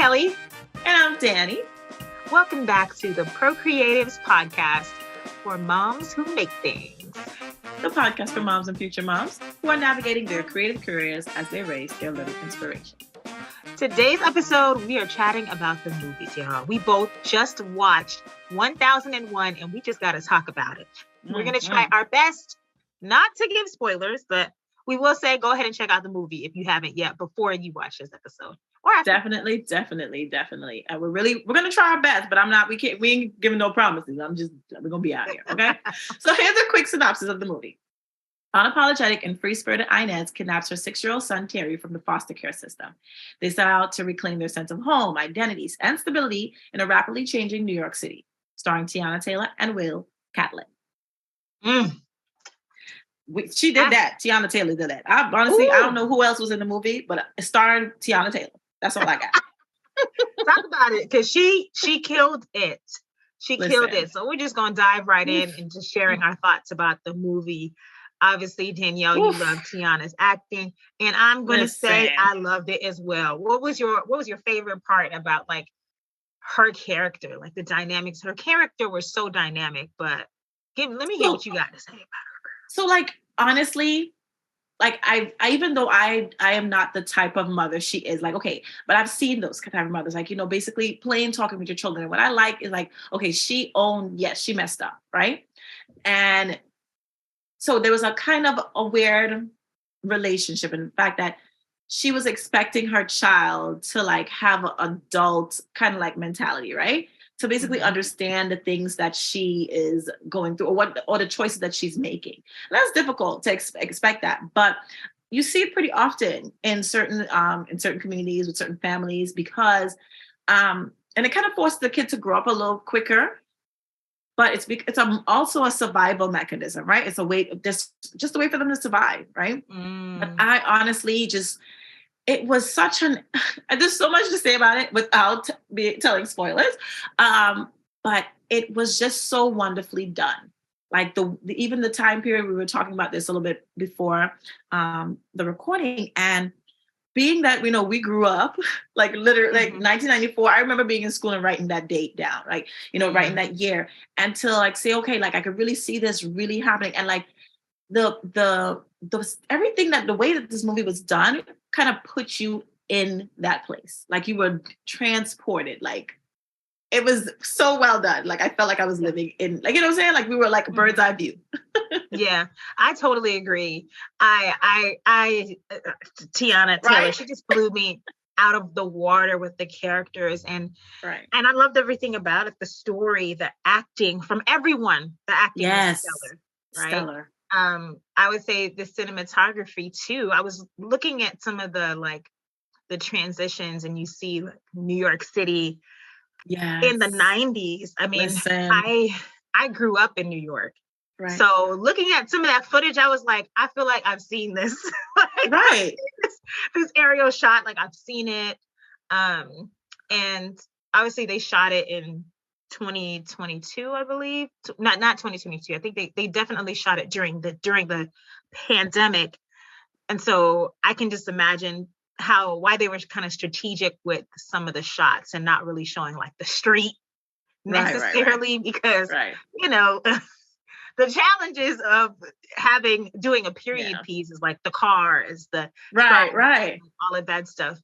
Kelli. And I'm Danni. Welcome back to the ProCreatives podcast for moms who make things. The podcast for moms and future moms who are navigating their creative careers as they raise their little inspiration. Today's episode, we are chatting about the movies, y'all. We both just watched 1001 and we just got to talk about it. We're going to try our best not to give spoilers, but we will say go ahead and check out the movie if you haven't yet before you watch this episode. Or after. Definitely. We're going to try our best, but we ain't giving no promises. We're going to be out here. Okay. So here's a quick synopsis of the movie. Unapologetic and free-spirited Inez kidnaps her 6-year-old son, Terry, from the foster care system. They set out to reclaim their sense of home, identities, and stability in a rapidly changing New York City, starring Teyana Taylor and Will Catlett. She did that. Teyana Taylor did that. I don't know who else was in the movie, but starring Teyana Taylor. That's all I got. Talk about it, because she killed it. Killed it. So we're just going to dive right in and just sharing our thoughts about the movie. Obviously, Danielle, you love Teyana's acting, and I'm going to say I loved it as well. What was your favorite part about like her character, like the dynamics? Her character was so dynamic, but let me hear what you got to say about her. So, like, honestly, like I even though I am not the type of mother she is, like, okay, but I've seen those type of mothers, like, basically playing, talking with your children. And what I like is like, okay, she messed up, right? And so there was a kind of a weird relationship in the fact that she was expecting her child to like have an adult kind of like mentality, right? To basically understand the things that she is going through or the choices that she's making. And that's difficult to expect that, but you see it pretty often in certain communities with certain families because, and it kind of forces the kid to grow up a little quicker. But it's also a survival mechanism, right? It's a way just a way for them to survive, right? But I honestly it was such there's so much to say about it without telling spoilers. But it was just so wonderfully done. Like even the time period, we were talking about this a little bit before the recording, and being that, we grew up like literally like 1994, I remember being in school and writing that date down, like, writing that year, and to like say, okay, like I could really see this really happening. And like the everything the way that this movie was done kind of put you in that place. Like you were transported, like it was so well done. Like I felt like I was living in, like, what I'm saying? Like we were like a bird's eye view. Yeah, I totally agree. Teyana Taylor, right? She just blew me out of the water with the characters, and I loved everything about it. The story, the acting from everyone. The acting was stellar, right? Stellar. I would say the cinematography too. I was looking at some of the transitions, and you see like New York City in the 90s. I mean, I grew up in New York. Right. So looking at some of that footage, I was like, I feel like I've seen this. Right. This aerial shot, like I've seen it. And obviously they shot it in 2022, I believe. Not 2022. I think they definitely shot it during the pandemic. And so I can just imagine why they were kind of strategic with some of the shots and not really showing like the street necessarily, because the challenges of doing a period piece is like the car is the all of that stuff.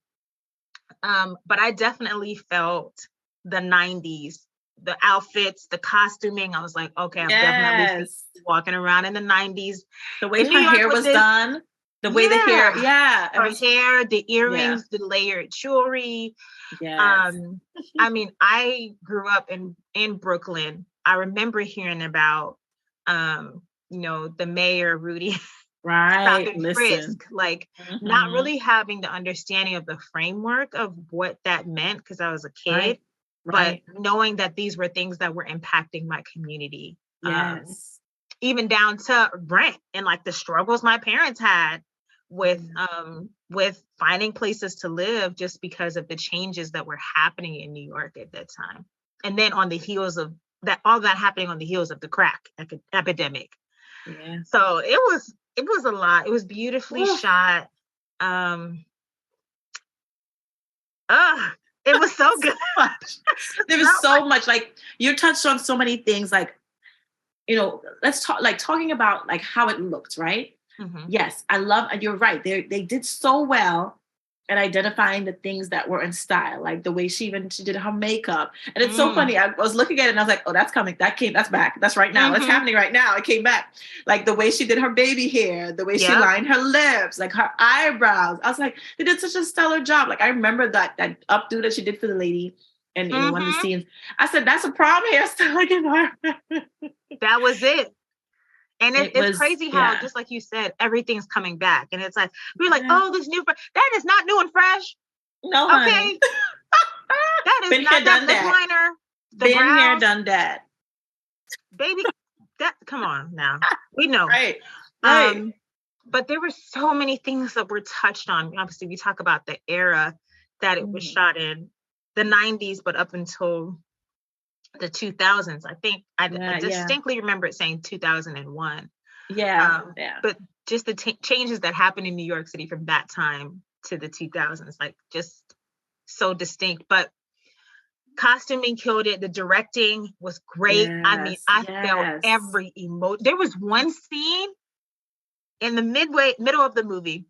But I definitely felt the 90s, the outfits, the costuming. I was like, okay, I'm definitely walking around in the 90s. The way her hair was done. The way the hair, her hair, the earrings, the layered jewelry. Yes. I mean, I grew up in Brooklyn. I remember hearing about, the mayor, Rudy, Frisk, like not really having the understanding of the framework of what that meant because I was a kid, but knowing that these were things that were impacting my community. Yes. Even down to rent and like the struggles my parents had with finding places to live just because of the changes that were happening in New York at that time. And then on the heels of that, all that happening on the heels of the crack epidemic. Yeah. So it was a lot. It was beautifully shot. It was so good. There was so much. Like, you touched on so many things. Like, let's talk. Like, talking about like how it looked, right? Mm-hmm. Yes, I love, and you're right. They did so well at identifying the things that were in style, like the way she did her makeup. And it's so funny. I was looking at it and I was like, oh, that's coming. That's back. That's right now. That's happening right now. It came back. Like the way she did her baby hair, the way she lined her lips, like her eyebrows. I was like, they did such a stellar job. Like, I remember that updo that she did for the lady. And one of the scenes, I said, that's a prom hairstyle again. That was it. And it's crazy how, just like you said, everything's coming back. And it's like, we're like, oh, this new, that is not new and fresh. No, okay. Honey. That is been not here, done that liner. Been brows. Here, done that. Baby, come on now. We know. Right. But there were so many things that were touched on. Obviously, we talk about the era that it was shot in, the 90s, but up until the 2000s. I think I distinctly remember it saying 2001. But just the changes that happened in New York City from that time to the 2000s, like just so distinct. But costuming killed it. The directing was great. I mean, I felt every emotion. There was one scene in the middle of the movie,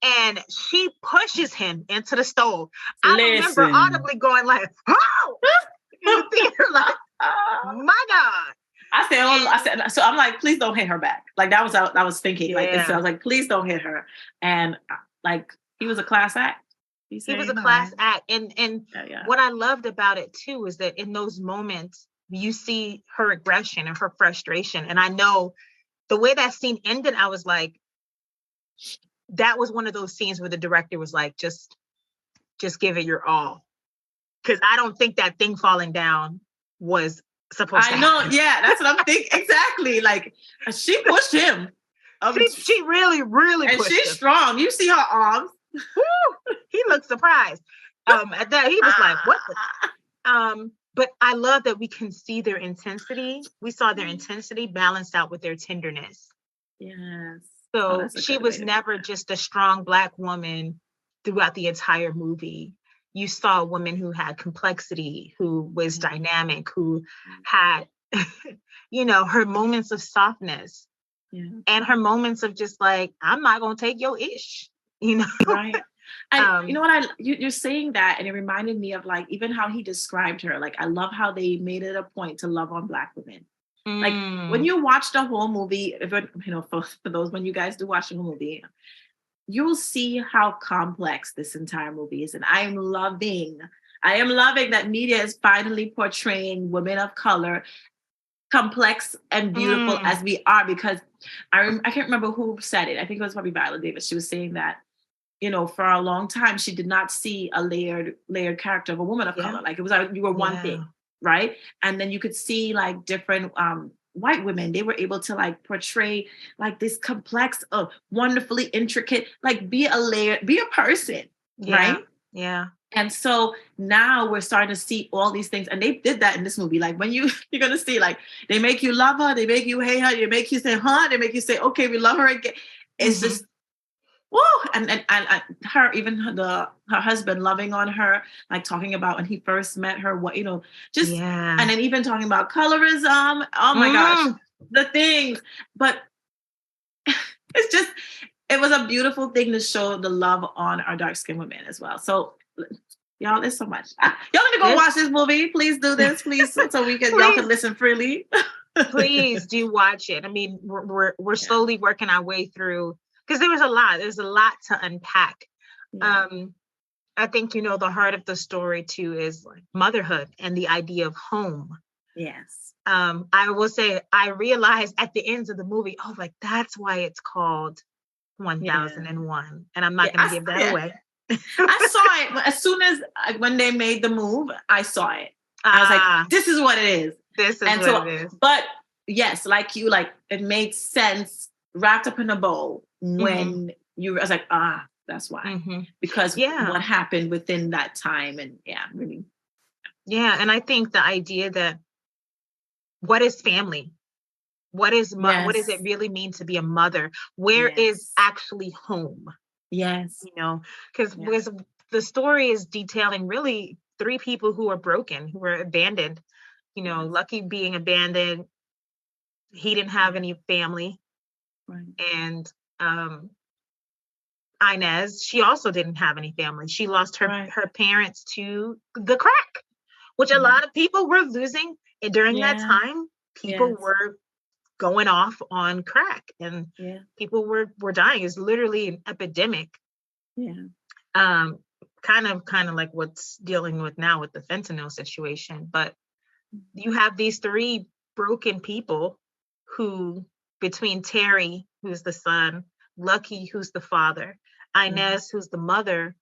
and she pushes him into the stove. I remember audibly going like, oh! In the theater, like, my God. I said, so I'm like, please don't hit her back. Like, that was I was thinking. Like, so I was like, please don't hit her. And like, he was a class act. He was a class act. And what I loved about it too is that in those moments, you see her aggression and her frustration. And I know the way that scene ended, I was like, that was one of those scenes where the director was like, just give it your all. Because I don't think that thing falling down was supposed to happen. I know, yeah, that's what I'm thinking. Exactly. Like, she pushed him. She really, really pushed him. And she's strong. You see her arms. Woo! He looked surprised. At that, he was like, what the? But I love that we can see their intensity. We saw their intensity balanced out with their tenderness. Yes. So she was never just a strong Black woman throughout the entire movie. You saw a woman who had complexity, who was dynamic, who had, her moments of softness and her moments of just like, I'm not going to take your ish, Right. And you know what, you're saying that, and it reminded me of like, even how he described her. Like, I love how they made it a point to love on Black women. Like, when you watch the whole movie, for those, when you guys do watch the whole movie, you'll see how complex this entire movie is. And I am loving that media is finally portraying women of color, complex and beautiful as we are, because I can't remember who said it. I think it was probably Viola Davis. She was saying that, for a long time, she did not see a layered character of a woman of color. Like, it was like you were one thing, right? And then you could see like different white women. They were able to like portray like this complex, wonderfully intricate, like be a person, right? Yeah. And so now we're starting to see all these things, and they did that in this movie. Like, when you're gonna see, like, they make you love her, they make you hate her, they make you say, huh? They make you say, okay, we love her again. It's just, woo! And her, even her husband loving on her, like talking about when he first met her, what, and then even talking about colorism. Oh my gosh, the things. But it's just, it was a beautiful thing to show the love on our dark-skinned women as well. So, y'all, there's so much. Y'all need to go watch this movie. Please do this, please, so y'all can listen freely. Please do watch it. I mean, we're slowly working our way through, because there's a lot to unpack. I think, the heart of the story too is like motherhood and the idea of home. Yes. I will say, I realized at the ends of the movie, like, that's why it's called 1001. And I'm not going to give that away. I saw it as soon as when they made the move. I saw it. I was like, "This is what it is. This is what it is." But yes, like you, like it made sense wrapped up in a bow when I was like, that's why, because what happened within that time, and really. Yeah, and I think the idea that what is family? What is what does it really mean to be a mother? Where is actually home? Yes. Because the story is detailing really 3 people who are broken, who were abandoned. You know, Lucky being abandoned, he didn't have any family. Right. And Inez, she also didn't have any family. She lost her parents to the crack, which a lot of people were losing. And during that time, people were going off on crack, and people were dying. It's literally an epidemic. Kind of like what's dealing with now with the fentanyl situation. But you have these 3 broken people who, between Terry, who's the son, Lucky, who's the father, Inez, who's the mother,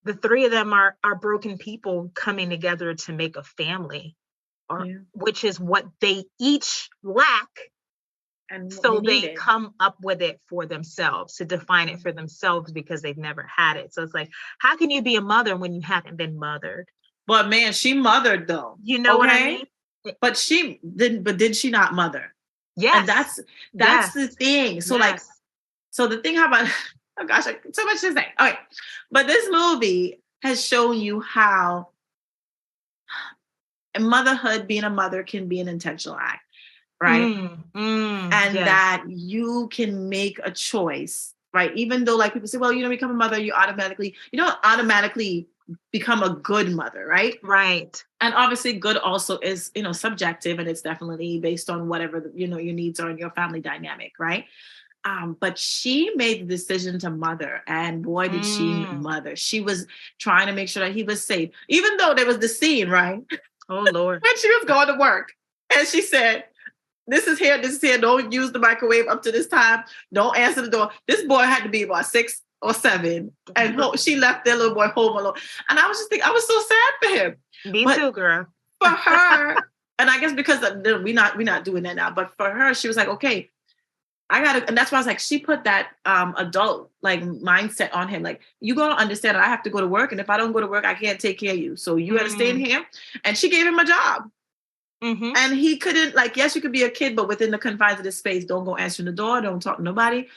the 3 of them are broken people coming together to make a family, which is what they each lack. And so they come up with it for themselves, to define it for themselves, because they've never had it. So it's like, how can you be a mother when you haven't been mothered? But man, she mothered though. You know what I mean? But she didn't. But did she not mother? Yes. And that's the thing. So like, so the thing about, oh gosh, so much to say. Okay, but this movie has shown you how motherhood, being a mother, can be an intentional act. Right. And that you can make a choice, right? Even though like people say, well, you don't become a mother, you don't automatically become a good mother, right? Right. And obviously good also is, subjective, and it's definitely based on whatever, your needs are in your family dynamic, right? But she made the decision to mother, and boy, did she mother. She was trying to make sure that he was safe, even though there was the scene, right? Oh, Lord. When she was going to work and she said, this is here. Don't use the microwave up to this time. Don't answer the door. This boy had to be about 6 or 7. And she left their little boy home alone. And I was just thinking, I was so sad for him. Me too, girl. For her, and I guess because we're not doing that now, but for her, she was like, okay, and that's why I was like, she put that adult like mindset on him. Like, you gotta understand that I have to go to work. And if I don't go to work, I can't take care of you. So you gotta stay in here. And she gave him a job. And he couldn't, like, yes, you could be a kid, but within the confines of this space, don't go answering the door, don't talk to nobody.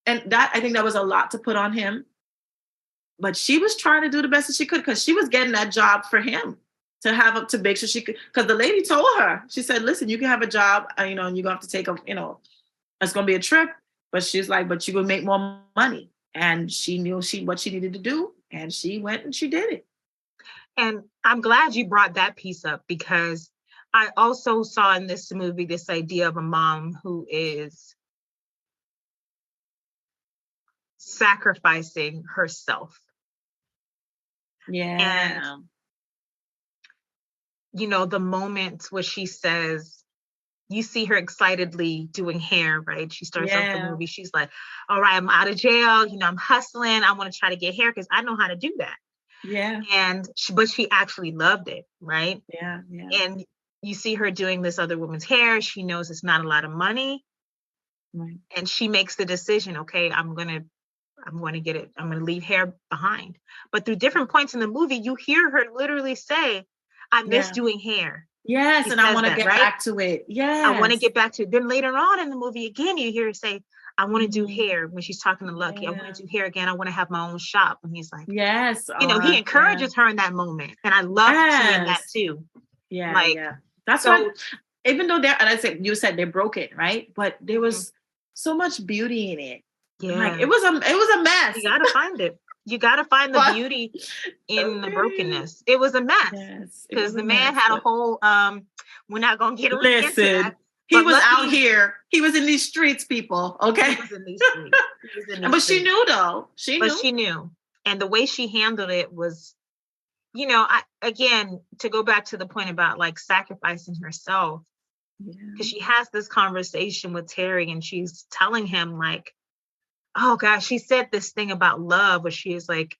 And I think that was a lot to put on him. But she was trying to do the best that she could, because she was getting that job for him to make sure she could, because the lady told her, she said, listen, you can have a job, and you're going to have to take it's going to be a trip. But she's like, but you will make more money. And she knew what she needed to do. And she went and she did it. And I'm glad you brought that piece up, because I also saw in this movie this idea of a mom who is sacrificing herself. Yeah. And, the moments where she says, you see her excitedly doing hair, right? She starts off the movie. She's like, all right, I'm out of jail. I'm hustling. I want to try to get hair because I know how to do that. Yeah. But she actually loved it, right? Yeah. And you see her doing this other woman's hair. She knows it's not a lot of money. Right. And she makes the decision, okay, I'm going to get it. I'm going to leave hair behind. But through different points in the movie, you hear her literally say, I miss doing hair. Yes. And I want to get back to it. Yes. I want to get back to it. Then later on in the movie, again, you hear her say, I want to do hair, when she's talking to Lucky. I want to do hair again. I want to have my own shop. And he's like, yes. He encourages her in that moment. And I love seeing that too. Yeah. That's why, even though you said they're broken, right? But there was so much beauty in it. Yeah. Like, it was a mess. You got to find it. You got to find the beauty in the brokenness. It was a mess. Because the man had a whole, we're not going to get into that. He was out here. He was in these streets, people. Okay. He was in these streets. But she knew, though. She knew. And the way she handled it was, again, to go back to the point about like sacrificing herself, because she has this conversation with Terry and she's telling him like, oh gosh, she said this thing about love where she is like,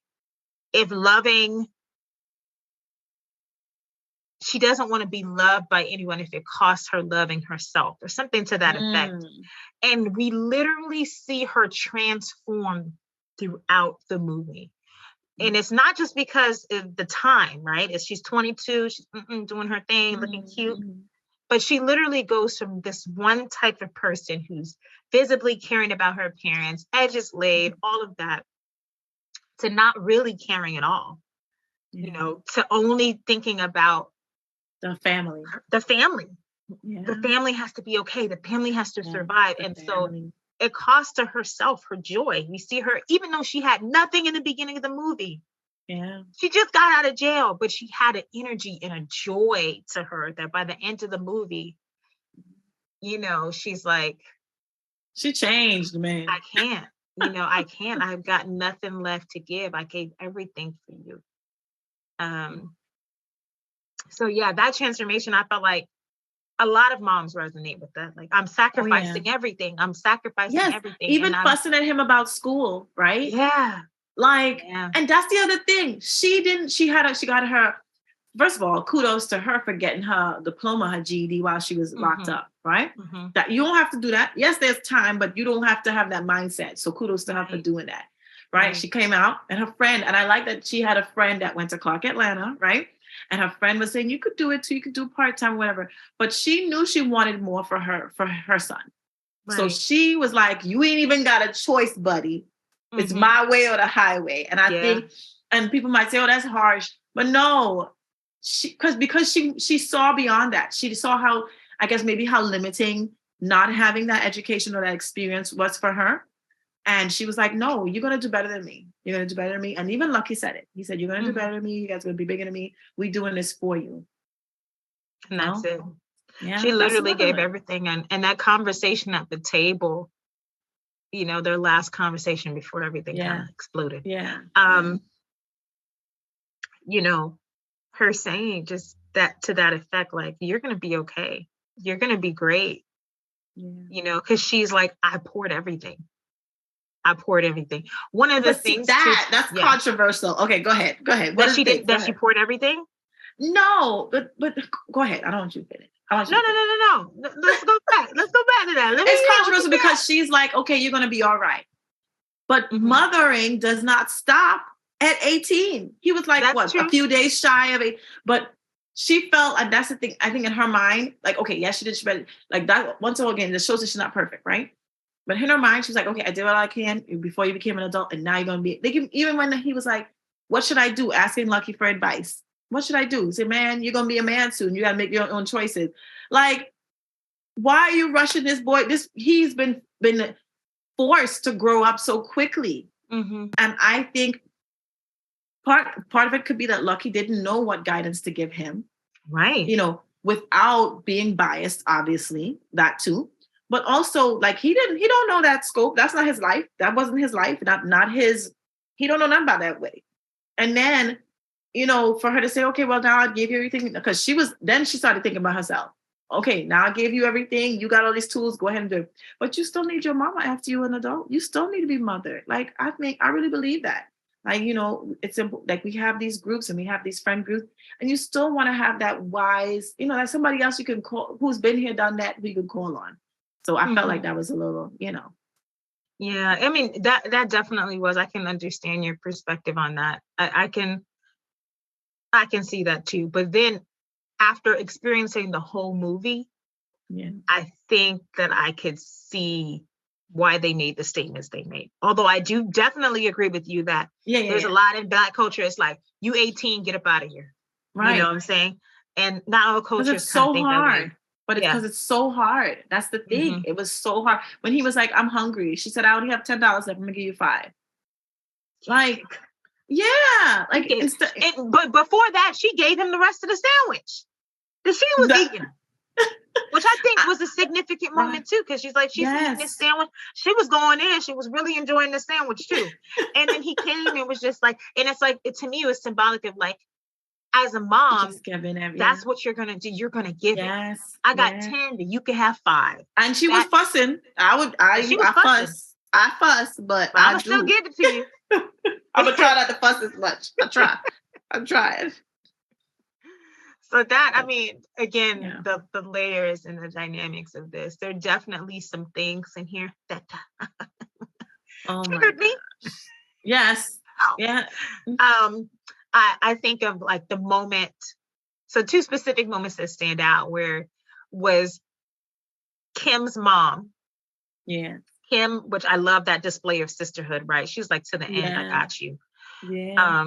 she doesn't want to be loved by anyone if it costs her loving herself, or something to that effect. And we literally see her transform throughout the movie. And it's not just because of the time, right? She's 22, she's doing her thing, looking cute. But she literally goes from this one type of person who's visibly caring about her appearance, edges laid, all of that, to not really caring at all, you know, to only thinking about the family. The family has to be okay. The family has to survive. And so it cost her herself her joy. We see her, even though she had nothing in the beginning of the movie. Yeah. She just got out of jail, but she had an energy and a joy to her that by the end of the movie, you know, she's like, she changed, man. I can't, you know, I can't. I've got nothing left to give. I gave everything for you. So yeah, that transformation, I felt like a lot of moms resonate with that. Like, I'm sacrificing everything. I'm sacrificing everything. Even fussing at him about school, right? Yeah. Like, and that's the other thing. She got her, first of all, kudos to her for getting her diploma, her GED while she was locked up, right? That you don't have to do that. Yes, there's time, but you don't have to have that mindset. So kudos to her for doing that, right? She came out and her friend, and I like that she had a friend that went to Clark Atlanta, right? And her friend was saying, you could do it too, you could do part-time, whatever. But she knew she wanted more for her son. Right. So she was like, you ain't even got a choice, buddy. It's my way or the highway. And I think, and people might say, oh, that's harsh. But no, because she saw beyond that. She saw how, I guess maybe how limiting not having that education or that experience was for her. And she was like, no, you're going to do better than me. You're going to do better than me. And even Lucky said it. He said, you're going to do better than me. You guys are going to be bigger than me. We're doing this for you. And that's it. Yeah, she literally gave everything. And that conversation at the table, you know, their last conversation before everything kind of exploded. You know, her saying just that to that effect, like, you're going to be okay. You're going to be great. You know, because she's like, I poured everything. One of the things that's controversial. Okay, go ahead. What she poured everything? No, but go ahead. I don't want you to finish. No. Let's go back to that. It's controversial because she's like, okay, you're going to be all right. But mothering does not stop at 18. He was like, a few days shy of it. But she felt, and that's the thing, I think in her mind, like, okay, yes, she did. Like that, once again, this shows that she's not perfect, right? But in her mind, she was like, okay, I did what I can before you became an adult, and now you're going to be, even when he was like, what should I do? Asking Lucky for advice. What should I do? He said, man, you're going to be a man soon. You got to make your own choices. Like, why are you rushing this boy? He's been forced to grow up so quickly. And I think part of it could be that Lucky didn't know what guidance to give him. Right. You know, without being biased, obviously, that too. But also, like, he don't know that scope. That's not his life. That wasn't his life. Not his, he don't know nothing about that way. And then, you know, for her to say, okay, well, now I gave you everything, because she started thinking about herself. Okay, now I gave you everything. You got all these tools. Go ahead and do it. But you still need your mama after you're an adult. You still need to be mothered. Like, I really believe that. Like, you know, it's simple. Like, we have these groups and we have these friend groups, and you still want to have that wise, you know, like somebody else you can call, who's been here, done that, who you can call on. So I felt like that was a little, you know. Yeah, I mean, that definitely was. I can understand your perspective on that. I can see that too. But then after experiencing the whole movie, I think that I could see why they made the statements they made. Although I do definitely agree with you that there's a lot in Black culture. It's like, you 18, get up out of here. Right. You know what I'm saying? And not all cultures it's so think hard. that way. But it's because it's so hard. That's the thing. It was so hard. When he was like, I'm hungry. She said, I only have $10 left. I'm going to give you $5. Like, yeah. Like, but before that, she gave him the rest of the sandwich that she was eating. Which I think was a significant moment too, because she's like, she's eating this sandwich. She was going in. She was really enjoying the sandwich too. And then he came and was just like, and it's like, to me, it was symbolic of like, as a mom, that's what you're going to do. You're going to give it. I got 10, but you can have 5. And she was fussing. I fuss, but I will still give it to you. I'm going to try not to fuss as much. I'm trying. So that, I mean, again, the layers and the dynamics of this, there are definitely some things in here that triggered me. Yes. Yeah. I think of like the moment, so 2 specific moments that stand out, where was Kim's mom. Yeah. Kim, which I love that display of sisterhood, right? She's like, to the end, I got you. Yeah.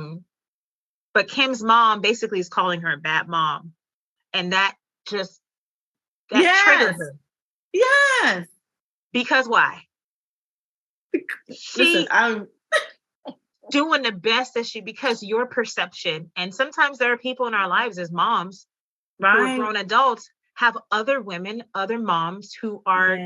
But Kim's mom basically is calling her a bad mom. And that triggered her. Yes. Because why? Listen, I'm doing the best that because your perception, and sometimes there are people in our lives as moms who are grown adults, have other women, other moms who are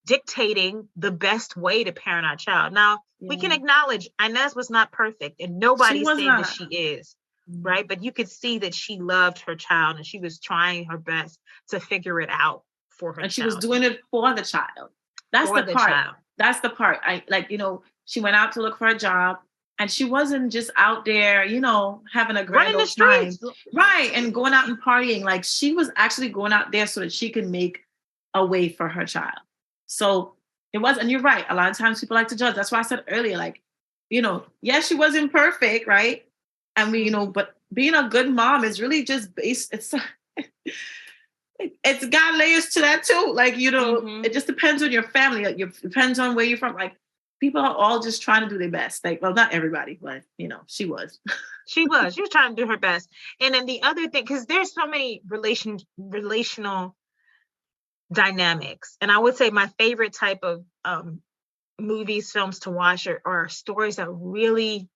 dictating the best way to parent our child. Now, we can acknowledge Inez was not perfect, and nobody's saying that she is, right? But you could see that she loved her child and she was trying her best to figure it out for her child. And she was doing it for the child. That's the part. Child. That's the part. She went out to look for a job, and she wasn't just out there, having a grand old time. Right. And going out and partying. Like, she was actually going out there so that she could make a way for her child. So it was, and you're right. A lot of times people like to judge. That's why I said earlier, like, yes, she wasn't perfect, right? And but being a good mom is really just based, it's got layers to that too. Like, it just depends on your family. Like, it depends on where you're from. Like, people are all just trying to do their best. Like, well, not everybody, but she was. She was trying to do her best. And then the other thing, because there's so many relational dynamics. And I would say my favorite type of movies, films to watch are stories that really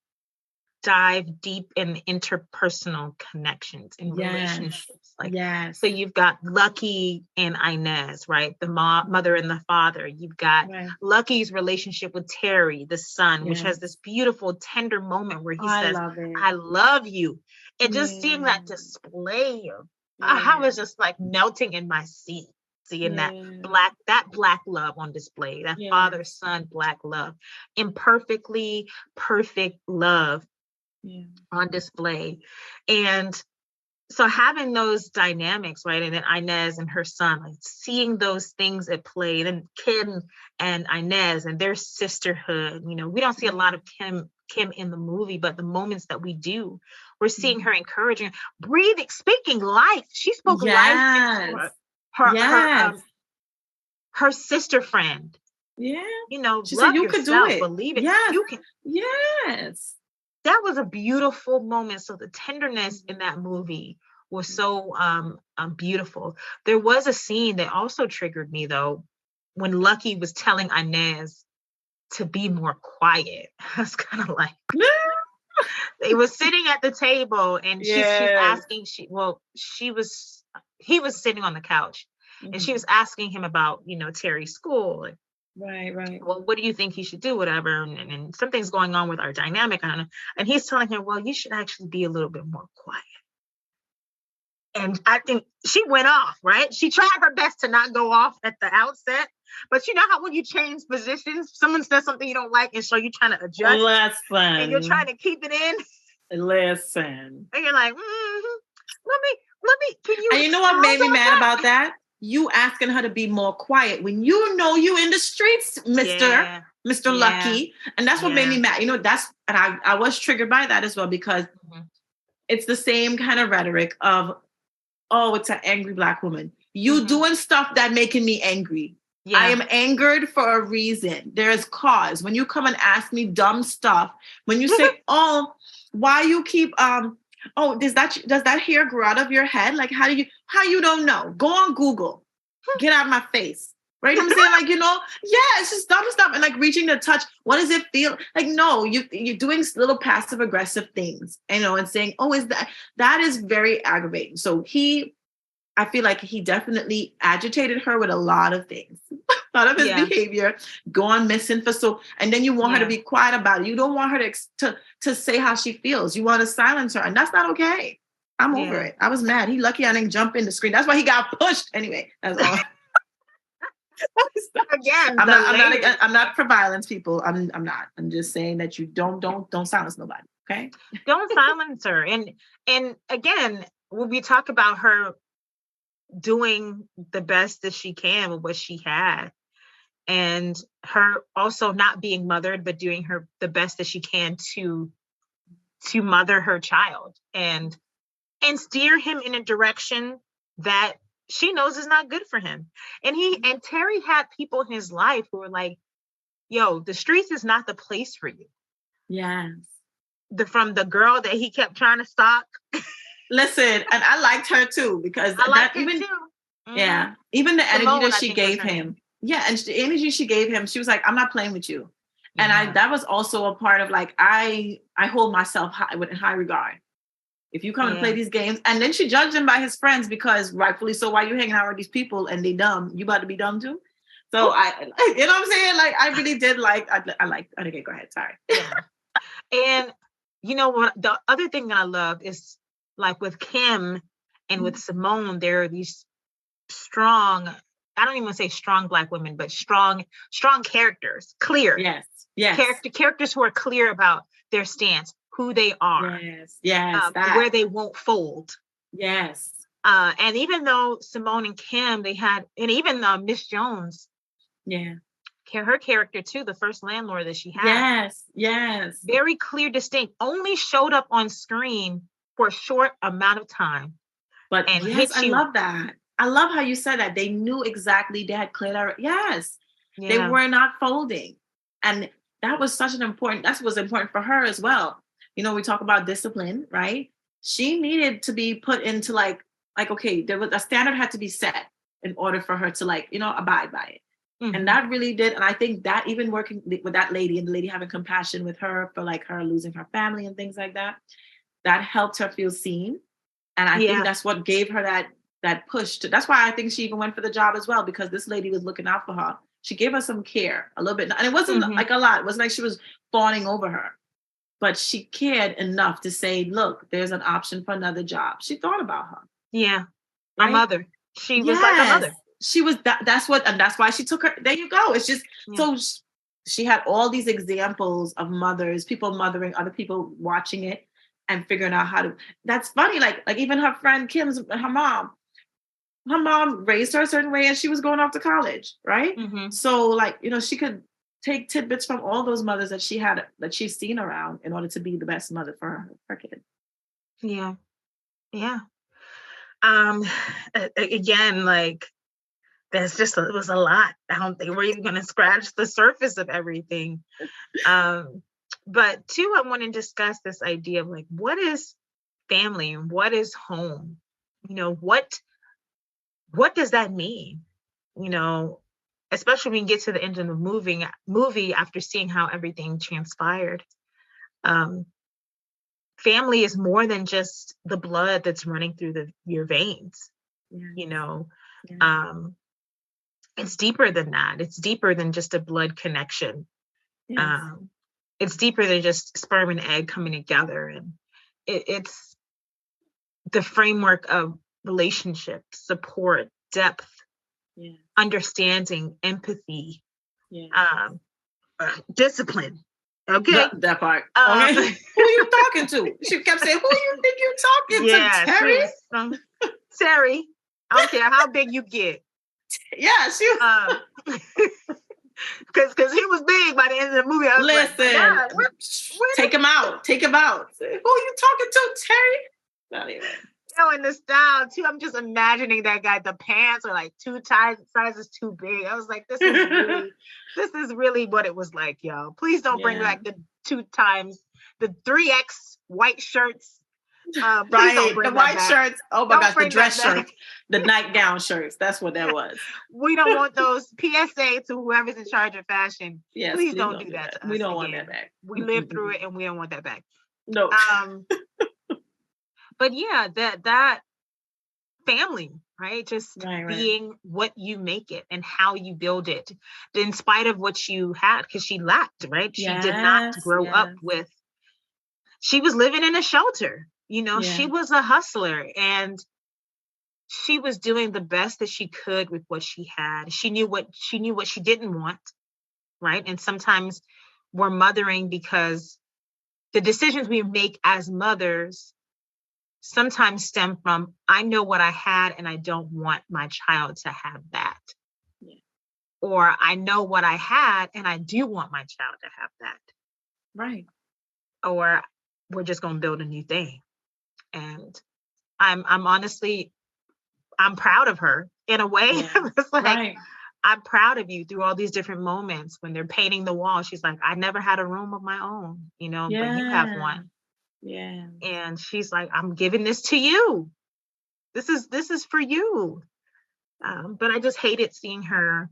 dive deep in interpersonal connections and relationships. So you've got Lucky and Inez, right? The mother and the father. You've got Lucky's relationship with Terry, the son, which has this beautiful, tender moment where he says, I love you. And just seeing that display of, I was just like melting in my seat. Seeing that black love on display, that father-son black love, imperfectly perfect love on display. And so having those dynamics, right? And then Inez and her son, like seeing those things at play, and then Kim and Inez and their sisterhood. We don't see a lot of Kim in the movie, but the moments that we do, we're seeing her encouraging, breathing, speaking life. She spoke life into her sister friend. Yeah. She said, you could do it. Believe it. Yes. You can. Yes. That was a beautiful moment. So the tenderness in that movie was so beautiful. There was a scene that also triggered me, though, when Lucky was telling Inez to be more quiet. I was kind of like, they were sitting at the table, and she's asking, he was sitting on the couch, and she was asking him about, Terry's school. Right. Well, what do you think he should do? Whatever. And something's going on with our dynamic. I don't know. And he's telling her, well, you should actually be a little bit more quiet. And I think she went off, right? She tried her best to not go off at the outset. But you know how when you change positions, someone says something you don't like, and so you're trying to adjust. Listen. And you're trying to keep it in. Listen. And you're like, let me, can you? And you know what made me mad about that? You asking her to be more quiet when you in the streets, Mr. Lucky. And that's what made me mad. And I was triggered by that as well, because it's the same kind of rhetoric of, oh, it's an angry Black woman. You doing stuff that making me angry. Yeah. I am angered for a reason. There's cause. When you come and ask me dumb stuff, when you say, oh, why you keep, does that hair grow out of your head? Like, how you don't know? Go on Google. Get out of my face. Right? I'm saying, like, it's just dumb stuff. And like reaching to touch, what does it feel? Like, no, you're doing little passive aggressive things, and saying, oh, that is very aggravating. So I feel like he definitely agitated her with a lot of things. A lot of his behavior going missing and then you want her to be quiet about it. You don't want her to say how she feels. You want to silence her, and that's not okay. I'm over it. I was mad. He lucky I didn't jump in the screen. That's why he got pushed. Anyway, that's all. Again, I'm not for violence, people. I'm not. I'm just saying that you don't silence nobody. Okay. Don't silence her. And again, when we talk about her doing the best that she can with what she had, and her also not being mothered, but doing the best that she can to mother her child and steer him in a direction that she knows is not good for him. And Terry had people in his life who were like, yo, the streets is not the place for you. Yes. from the girl that he kept trying to stalk. Listen, and I liked her too, because I liked her too. Mm-hmm. Yeah, even the Simone, energy that she gave him. Yeah, and the energy she gave him, she was like, I'm not playing with you. Yeah. And that was also a part of like, I hold myself in high regard. If you come and play these games, and then she judged him by his friends, because rightfully so, why you hanging out with these people and they dumb, you about to be dumb too. So you know what I'm saying? Like, I really did like, okay, go ahead. Sorry. Yeah. And you know what? The other thing that I love is, like, with Kim and with Simone, there are these strong, I don't even want to say strong Black women, but strong characters, clear. Yes. Characters who are clear about their stance, who they are. Yes. Where they won't fold. Yes. And even though Simone and Kim, they had, and even Miss Jones. Yeah. Her character too, the first landlord that she had. Yes. Very clear, distinct, only showed up on screen for a short amount of time. But yes, I love that. I love how you said that. They knew exactly, they had clear. Yes. Yeah. They were not folding. And that was that was important for her as well. You know, we talk about discipline, right? She needed to be put into like, okay, there was a standard had to be set in order for her to abide by it. Mm-hmm. And that really did. And I think that even working with that lady, and the lady having compassion with her for like her losing her family and things like that, that helped her feel seen. And I think that's what gave her that push that's why I think she even went for the job as well, because this lady was looking out for her. She gave her some care, a little bit. And it wasn't like a lot. It wasn't like she was fawning over her, but she cared enough to say, look, there's an option for another job. She thought about her. Yeah. Right? A mother. She was like a mother. She was that's why she took her. There you go. It's just so she had all these examples of mothers, people mothering, other people watching it and figuring out how to. That's funny. Like even her friend her mom raised her a certain way, and she was going off to college, right? Mm-hmm. So she could take tidbits from all those mothers that she's seen around in order to be the best mother for her kid. Yeah. Again, like, it was a lot. I don't think we're even going to scratch the surface of everything. But too, I want to discuss this idea of like, what is family and what is home? You know, what does that mean? You know, especially when you get to the end of the movie after seeing how everything transpired. Family is more than just the blood that's running through your veins. Yeah. You know, it's deeper than that. It's deeper than just a blood connection. Yes. It's deeper than just sperm and egg coming together. And it's the framework of relationship, support, depth, understanding, empathy, discipline. Okay. That part. Okay. Who are you talking to? She kept saying, who you think you're talking to, Terry? Terry, I don't care how big you get. Yeah, she was. Because he was big by the end of the movie. I was like, take him out. Take him out. Who are you talking to, Terry? Not even. And the style too. I'm just imagining that guy. The pants are like 2 sizes too big. I was like, this is really what it was like, y'all. Please don't bring back the 2 times the 3X white shirts. Right, the white shirts. Oh my gosh, the dress shirts, the nightgown shirts. That's what that was. We don't want those. PSA to whoever's in charge of fashion. Yes, please don't do that to us. We don't want that back. We lived through it, and we don't want that back. No. But yeah, that family, right? Just being what you make it and how you build it, in spite of what you had, because she lacked, right? She did not grow up with. She was living in a shelter. You know, she was a hustler, and she was doing the best that she could with what she had. She knew what she didn't want, right? And sometimes we're mothering because the decisions we make as mothers sometimes stem from, I know what I had and I don't want my child to have that. Yeah. Or I know what I had and I do want my child to have that. Right. Or we're just going to build a new thing. And I'm honestly, I'm proud of her in a way. Yeah. It's like, I'm proud of you through all these different moments when they're painting the wall. She's like, I never had a room of my own, you know, but you have one. Yeah. And she's like, I'm giving this to you. This is for you. But I just hated seeing her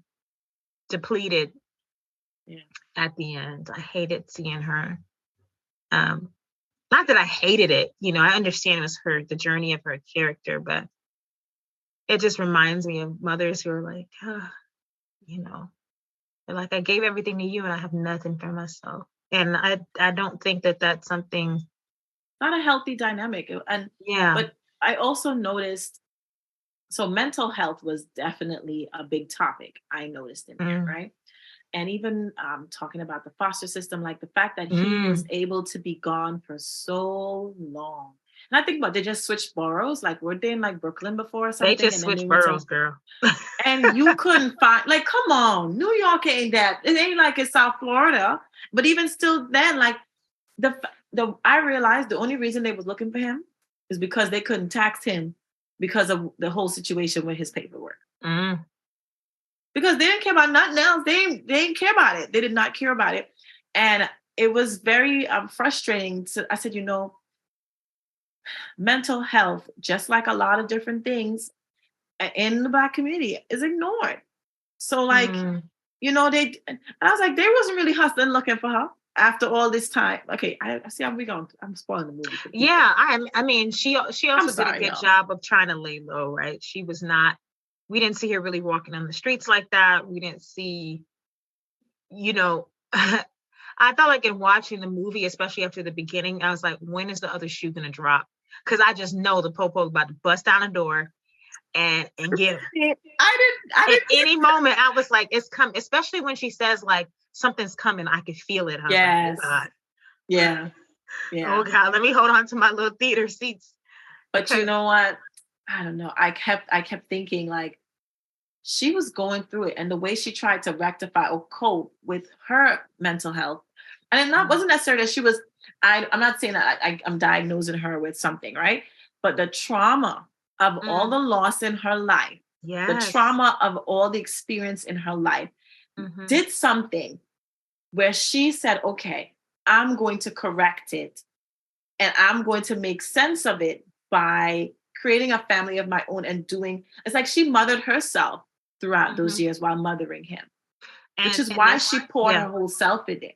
depleted at the end. I hated seeing her. Not that I hated it, I understand it was the journey of her character, but it just reminds me of mothers who are like, they're like, I gave everything to you and I have nothing for myself. And I don't think that that's something. Not a healthy dynamic. But I also noticed, so mental health was definitely a big topic I noticed in there, right? And even talking about the foster system, like the fact that he was able to be gone for so long. And I think about, they just switched boroughs. Like, were they in like Brooklyn before or something? They just switched boroughs, girl. And you couldn't find, like, come on, New York ain't that. It ain't like it's South Florida. But even still then, like, I realized the only reason they was looking for him is because they couldn't tax him because of the whole situation with his paperwork. Because they didn't care about nothing else. They didn't care about it. They did not care about it. And it was very frustrating. I said, mental health, just like a lot of different things in the Black community, is ignored. So like, and I was like, they wasn't really hustling looking for her after all this time. Okay, I see how we going. I'm spoiling the movie. Yeah, I mean, she also did a good job of trying to lay low, right? She was not. We didn't see her really walking on the streets like that. We didn't see, I felt like in watching the movie, especially after the beginning, I was like, when is the other shoe gonna drop? Because I just know the popo is about to bust down the door and get her. I didn't. At any moment, I was like, it's coming. Especially when she says like something's coming, I could feel it. Yes. Like, oh God. Yeah. Oh God, let me hold on to my little theater seats. But you know what? I don't know. I kept thinking, like, she was going through it, and the way she tried to rectify or cope with her mental health, and it wasn't necessarily that she was. I'm not saying that I'm diagnosing her with something, right? But the trauma of all the loss in her life, the trauma of all the experience in her life, did something where she said, "Okay, I'm going to correct it, and I'm going to make sense of it by creating a family of my own and doing." It's like she mothered herself throughout those years while mothering him, which is why she poured her whole self in there,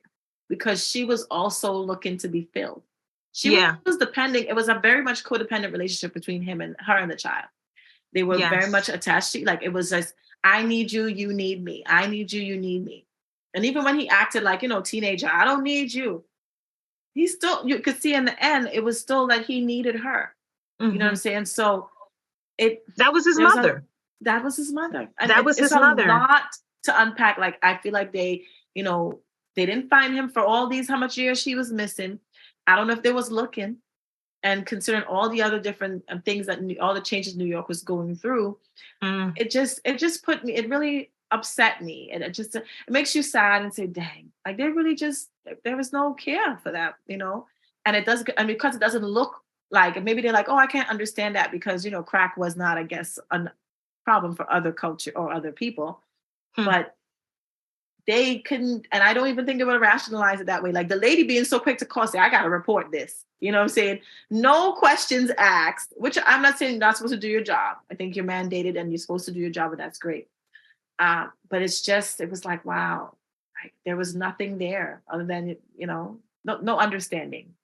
because she was also looking to be filled. She was depending. It was a very much codependent relationship between him and her and the child. They were very much attached to, like, it was just, I need you, you need me. I need you, you need me. And even when he acted like, teenager, I don't need you. He still, you could see in the end, it was still that he needed her. You know what I'm saying? So that was his mother. That was his mother. And that was his mother. It's a lot to unpack. Like, I feel like they didn't find him for all these, how much years he was missing. I don't know if they was looking, and considering all the other different things all the changes New York was going through, it just put me, it really upset me. And it makes you sad and say, dang, like they really there was no care for that, and it does, and because it doesn't look like, maybe they're like, oh, I can't understand that because, crack was not, I guess, a problem for other culture or other people, but they couldn't, and I don't even think they would rationalize it that way. Like the lady being so quick to call, say, I got to report this. You know what I'm saying? No questions asked, which I'm not saying you're not supposed to do your job. I think you're mandated and you're supposed to do your job, and that's great. But it was like, wow, like there was nothing there other than, no understanding.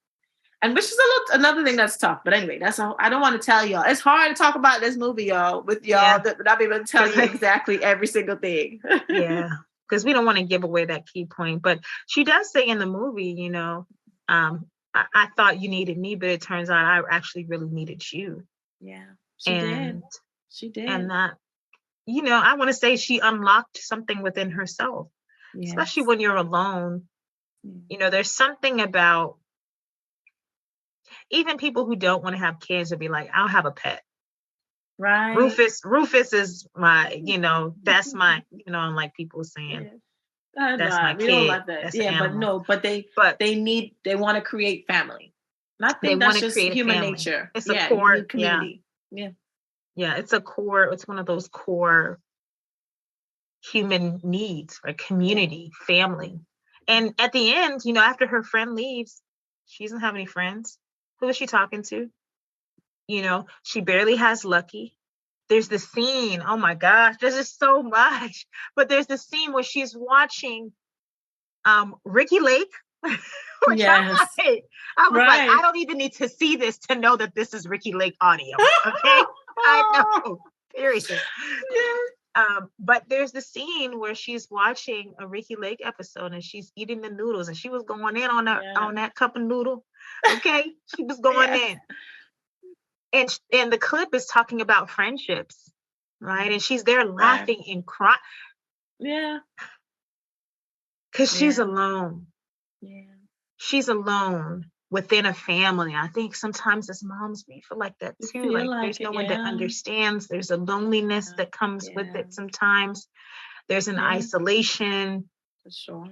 And which is another thing that's tough. But anyway, I don't want to tell y'all. It's hard to talk about this movie, y'all, with y'all, that not be able to tell you exactly every single thing. Yeah. Because we don't want to give away that key point. But she does say in the movie, I thought you needed me, but it turns out I actually really needed you. Yeah, she did. She did. And that, I want to say she unlocked something within herself, especially when you're alone. There's something about even people who don't want to have kids will be like, I'll have a pet. Right. Rufus is my, that's my, like people saying, that's my kid. We don't like that. But they want to create family. And I think that's just human nature. It's a core community. Yeah, it's one of those core human needs, right? Community, family. And at the end, after her friend leaves, she doesn't have any friends. Who is she talking to? You know, she barely has Lucky. There's the scene. Oh my gosh, there's just so much. But there's the scene where she's watching Ricky Lake. Which yes. I was like, I don't even need to see this to know that this is Ricky Lake audio. Okay. I know. Seriously. Yes. But there's the scene where she's watching a Ricky Lake episode and she's eating the noodles and she was going in on that cup of noodle. Okay. She was going in. And the clip is talking about friendships, right? And she's there laughing and crying. Yeah. Because she's alone. Yeah. She's alone within a family. I think sometimes as moms, we feel like that too. Like there's no one that understands. There's a loneliness that comes with it sometimes. There's an isolation. For sure.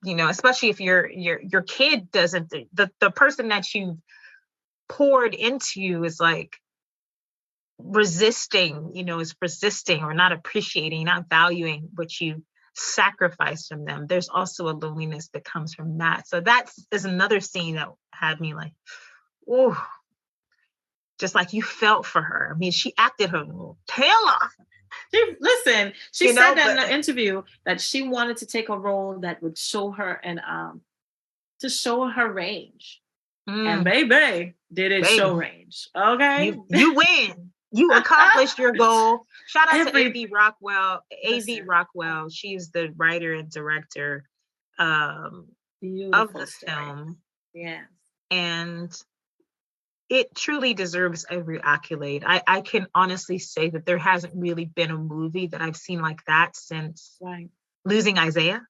You know, especially if your kid doesn't, the person that you poured into you is like resisting, is resisting or not appreciating, not valuing what you sacrifice from them. There's also a loneliness that comes from that. So that is another scene that had me like, oh, just like you felt for her. I mean, she acted her tail off. She said that in an interview that she wanted to take a role that would show her and to show her range. And baby, did it show range? Okay, you win. You accomplished your goal. Shout out to A.V. Rockwell. A.V. Rockwell, she's the writer and director of the film. Yes. And it truly deserves every accolade. I can honestly say that there hasn't really been a movie that I've seen like that since Losing Isaiah.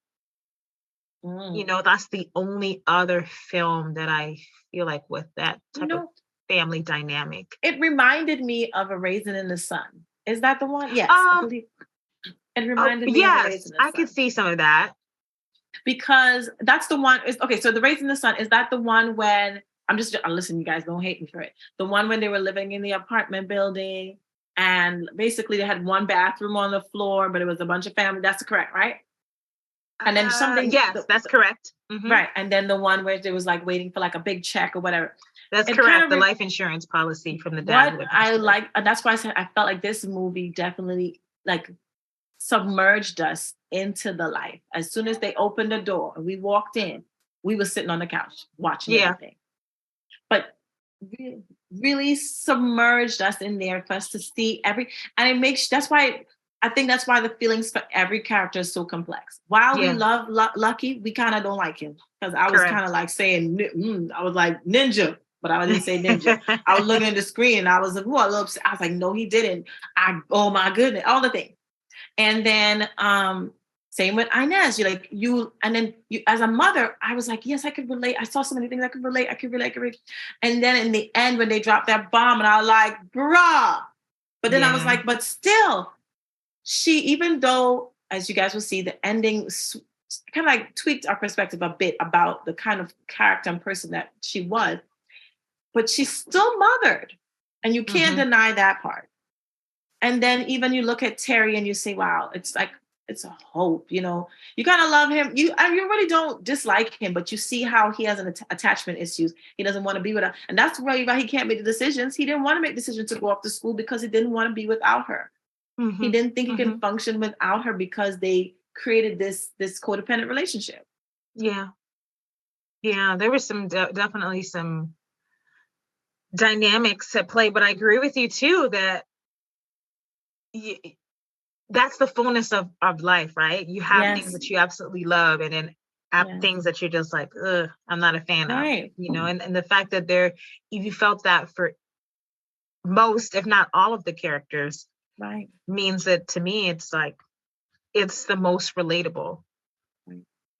That's the only other film that I feel like with that type of family dynamic. It reminded me of A Raisin in the Sun. Is that the one? Yes, I believe. It reminded me of A Raisin in the Sun. I could see some of that. Because that's the one. So The Raisin in the Sun, is that the one when, listen, you guys don't hate me for it. The one when they were living in the apartment building and basically they had one bathroom on the floor, but it was a bunch of family. That's correct, right? And then something. Yes, that's correct. Mm-hmm. Right. And then the one where they was like waiting for like a big check or whatever. That's correct. The life insurance policy from the dad. What I like, and that's why I said I felt like this movie definitely like submerged us into the life. As soon as they opened the door and we walked in, we were sitting on the couch watching everything. But really, really submerged us in there for us to see and it makes, that's why the feelings for every character is so complex. While we love Lucky, we kind of don't like him. Because I was kind of like saying, I was like, ninja. But I didn't say ninja. I was looking at the screen and I was like, oh, a little upset. I was like, no, he didn't. Oh my goodness, all the things. And then same with Inez. And then as a mother, I was like, yes, I could relate. I saw so many things I could relate. And then in the end, when they dropped that bomb, and I was like, bruh. But then I was like, but still, even though, as you guys will see, the ending kind of like tweaked our perspective a bit about the kind of character and person that she was, but she's still mothered. And you can't deny that part. And then even you look at Terry and you say, wow, it's like, it's a hope, you kind of love him. You really don't dislike him, but you see how he has an attachment issues. He doesn't want to be with her. And that's really why he can't make the decisions. He didn't want to make decisions to go off to school because he didn't want to be without her. Mm-hmm. He didn't think he could function without her because they created this codependent relationship. Yeah. Yeah, there was definitely some dynamics at play, but I agree with you too that that's the fullness of life, right? You have things that you absolutely love and then things that you're just like, ugh, I'm not a fan of, and the fact that if you felt that for most, if not all of the characters, means that to me, it's like, it's the most relatable.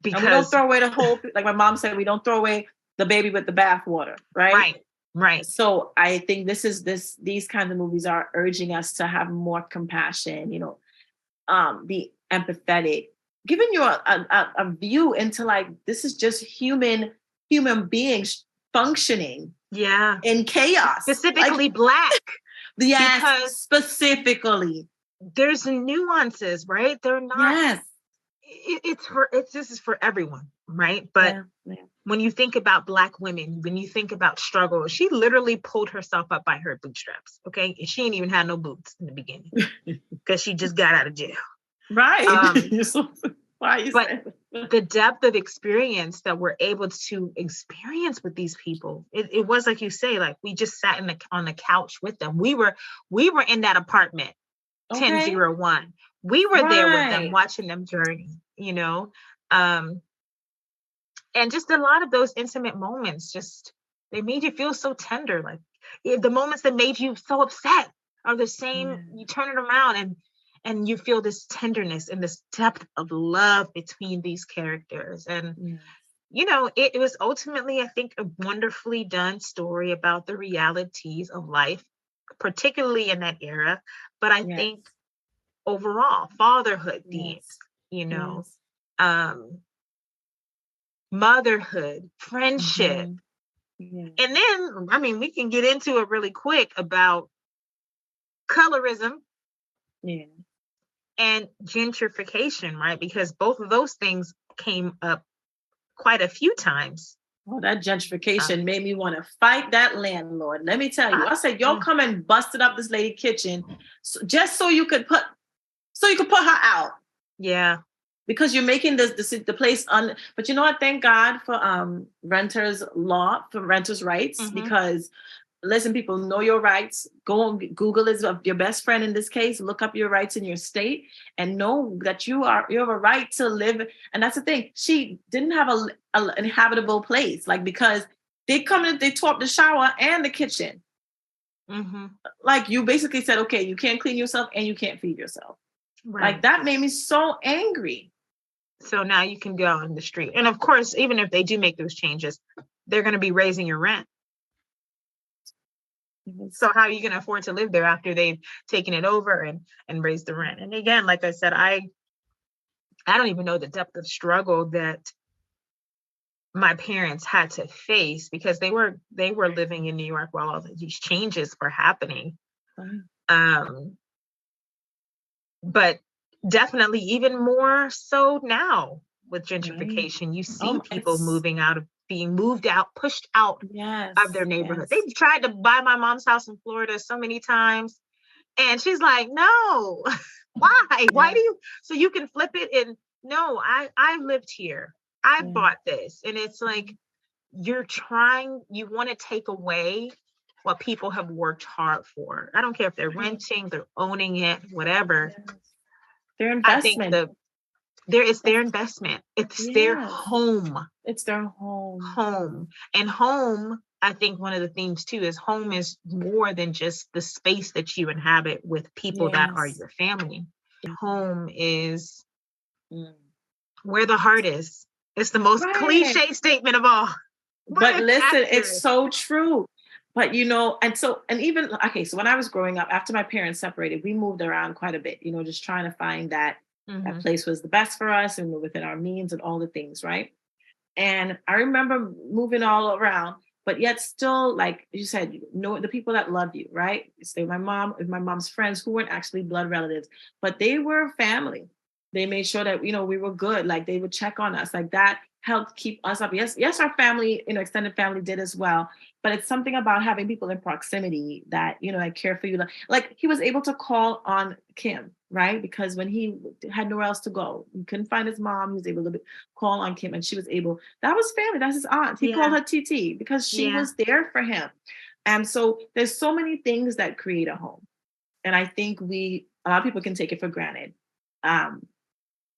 Because and we don't throw away the whole, like my mom said, we don't throw away the baby with the bathwater, right? Right. So I think these kinds of movies are urging us to have more compassion, be empathetic, giving you a view into like, this is just human beings functioning in chaos. Specifically like, Black. Yes, because specifically. There's nuances, right? They're not. Yes. This is for everyone, right? But when you think about Black women, when you think about struggle, she literally pulled herself up by her bootstraps. Okay. And she didn't even have no boots in the beginning because she just got out of jail. Right. Why you but saying the depth of experience that we're able to experience with these people, it was like you say, like we just sat on the couch with them. We were in that apartment, 1001. We were there with them, watching them journey, you know. And just a lot of those intimate moments, just they made you feel so tender. Like the moments that made you so upset are the same. You turn it around and you feel this tenderness and this depth of love between these characters. And you know, it was ultimately, I think, a wonderfully done story about the realities of life, particularly in that era. But I think overall, fatherhood themes, you know, motherhood, friendship. And then, I mean, we can get into it really quick about colorism and gentrification, right? Because both of those things came up quite a few times. Oh, that gentrification made me want to fight that landlord. Let me tell you, I said, "Yo, come and busted up this lady kitchen, just so you could put her out." Yeah. Because you're making the place but you know what? Thank God for renters law, for renters' rights, because listen, people, know your rights. Go on Google is your best friend in this case. Look up your rights in your state and know that you have a right to live. And that's the thing. She didn't have an inhabitable place, like, because they come in, they tore up the shower and the kitchen. Like, you basically said, okay, you can't clean yourself and you can't feed yourself. Right. Like, that made me so angry. So now you can go on the street. And of course, even if they do make those changes, they're going to be raising your rent. So how are you going to afford to live there after they've taken it over and raised the rent? And again, like I said, I don't even know the depth of struggle that my parents had to face, because they were living in New York while all these changes were happening. But definitely even more so now with gentrification, you see people being moved out, pushed out of their neighborhood. They tried to buy my mom's house in Florida so many times. And she's like, no, why? Why do you, so you can flip it? And no, I lived here. I bought this. And it's like, you want to take away what people have worked hard for. I don't care if they're renting, they're owning it, whatever. Their investment. I think it's their investment. It's their home. It's their home. Home. And home, I think one of the themes too is home is more than just the space that you inhabit with people that are your family. Home is where the heart is. It's the most cliche statement of all. But listen, it's so true. But, you know, so when I was growing up, after my parents separated, we moved around quite a bit, you know, just trying to find that place was the best for us and within our means and all the things, right? And I remember moving all around, but yet still, like you said, the people that loved you, right? Stay with my mom's friends who weren't actually blood relatives, but they were family. They made sure that, you know, we were good. Like, they would check on us. Like, that helped keep us up. Yes, our family, you know, extended family did as well. But it's something about having people in proximity that, you know, like, care for you. Like, he was able to call on Kim, right? Because when he had nowhere else to go, he couldn't find his mom. He was able to call on Kim, and she was able. That was family. That's his aunt. He called her TT because she was there for him. And so there's so many things that create a home. And I think a lot of people can take it for granted.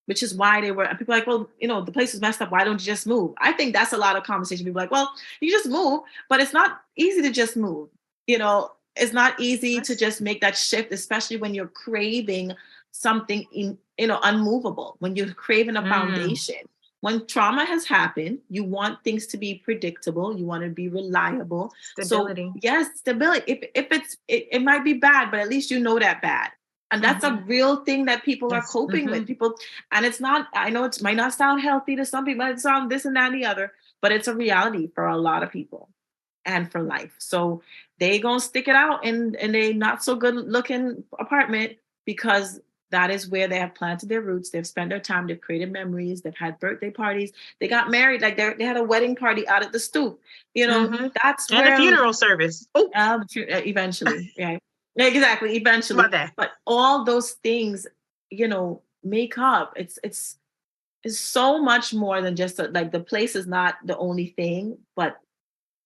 Which is why people are like, well, you know, the place is messed up. Why don't you just move? I think that's a lot of conversation. People are like, well, you just move, but it's not easy to just move. You know, it's not easy to just make that shift, especially when you're craving something, unmovable, when you're craving a foundation. When trauma has happened, you want things to be predictable. You want to be reliable. Stability. So yes, stability. If it might be bad, but at least you know that bad. And that's a real thing that people are coping with. People, and it's not, I know it might not sound healthy to some people, it might sound this and that and the other, but it's a reality for a lot of people and for life. So they gonna stick it out in a not so good looking apartment because that is where they have planted their roots. They've spent their time. They've created memories. They've had birthday parties. They got married. Like they had a wedding party out at the stoop. You know, that's and where a funeral service. Eventually, yeah, exactly. Eventually, but all those things, you know, make up. It's so much more than just like the place is not the only thing, but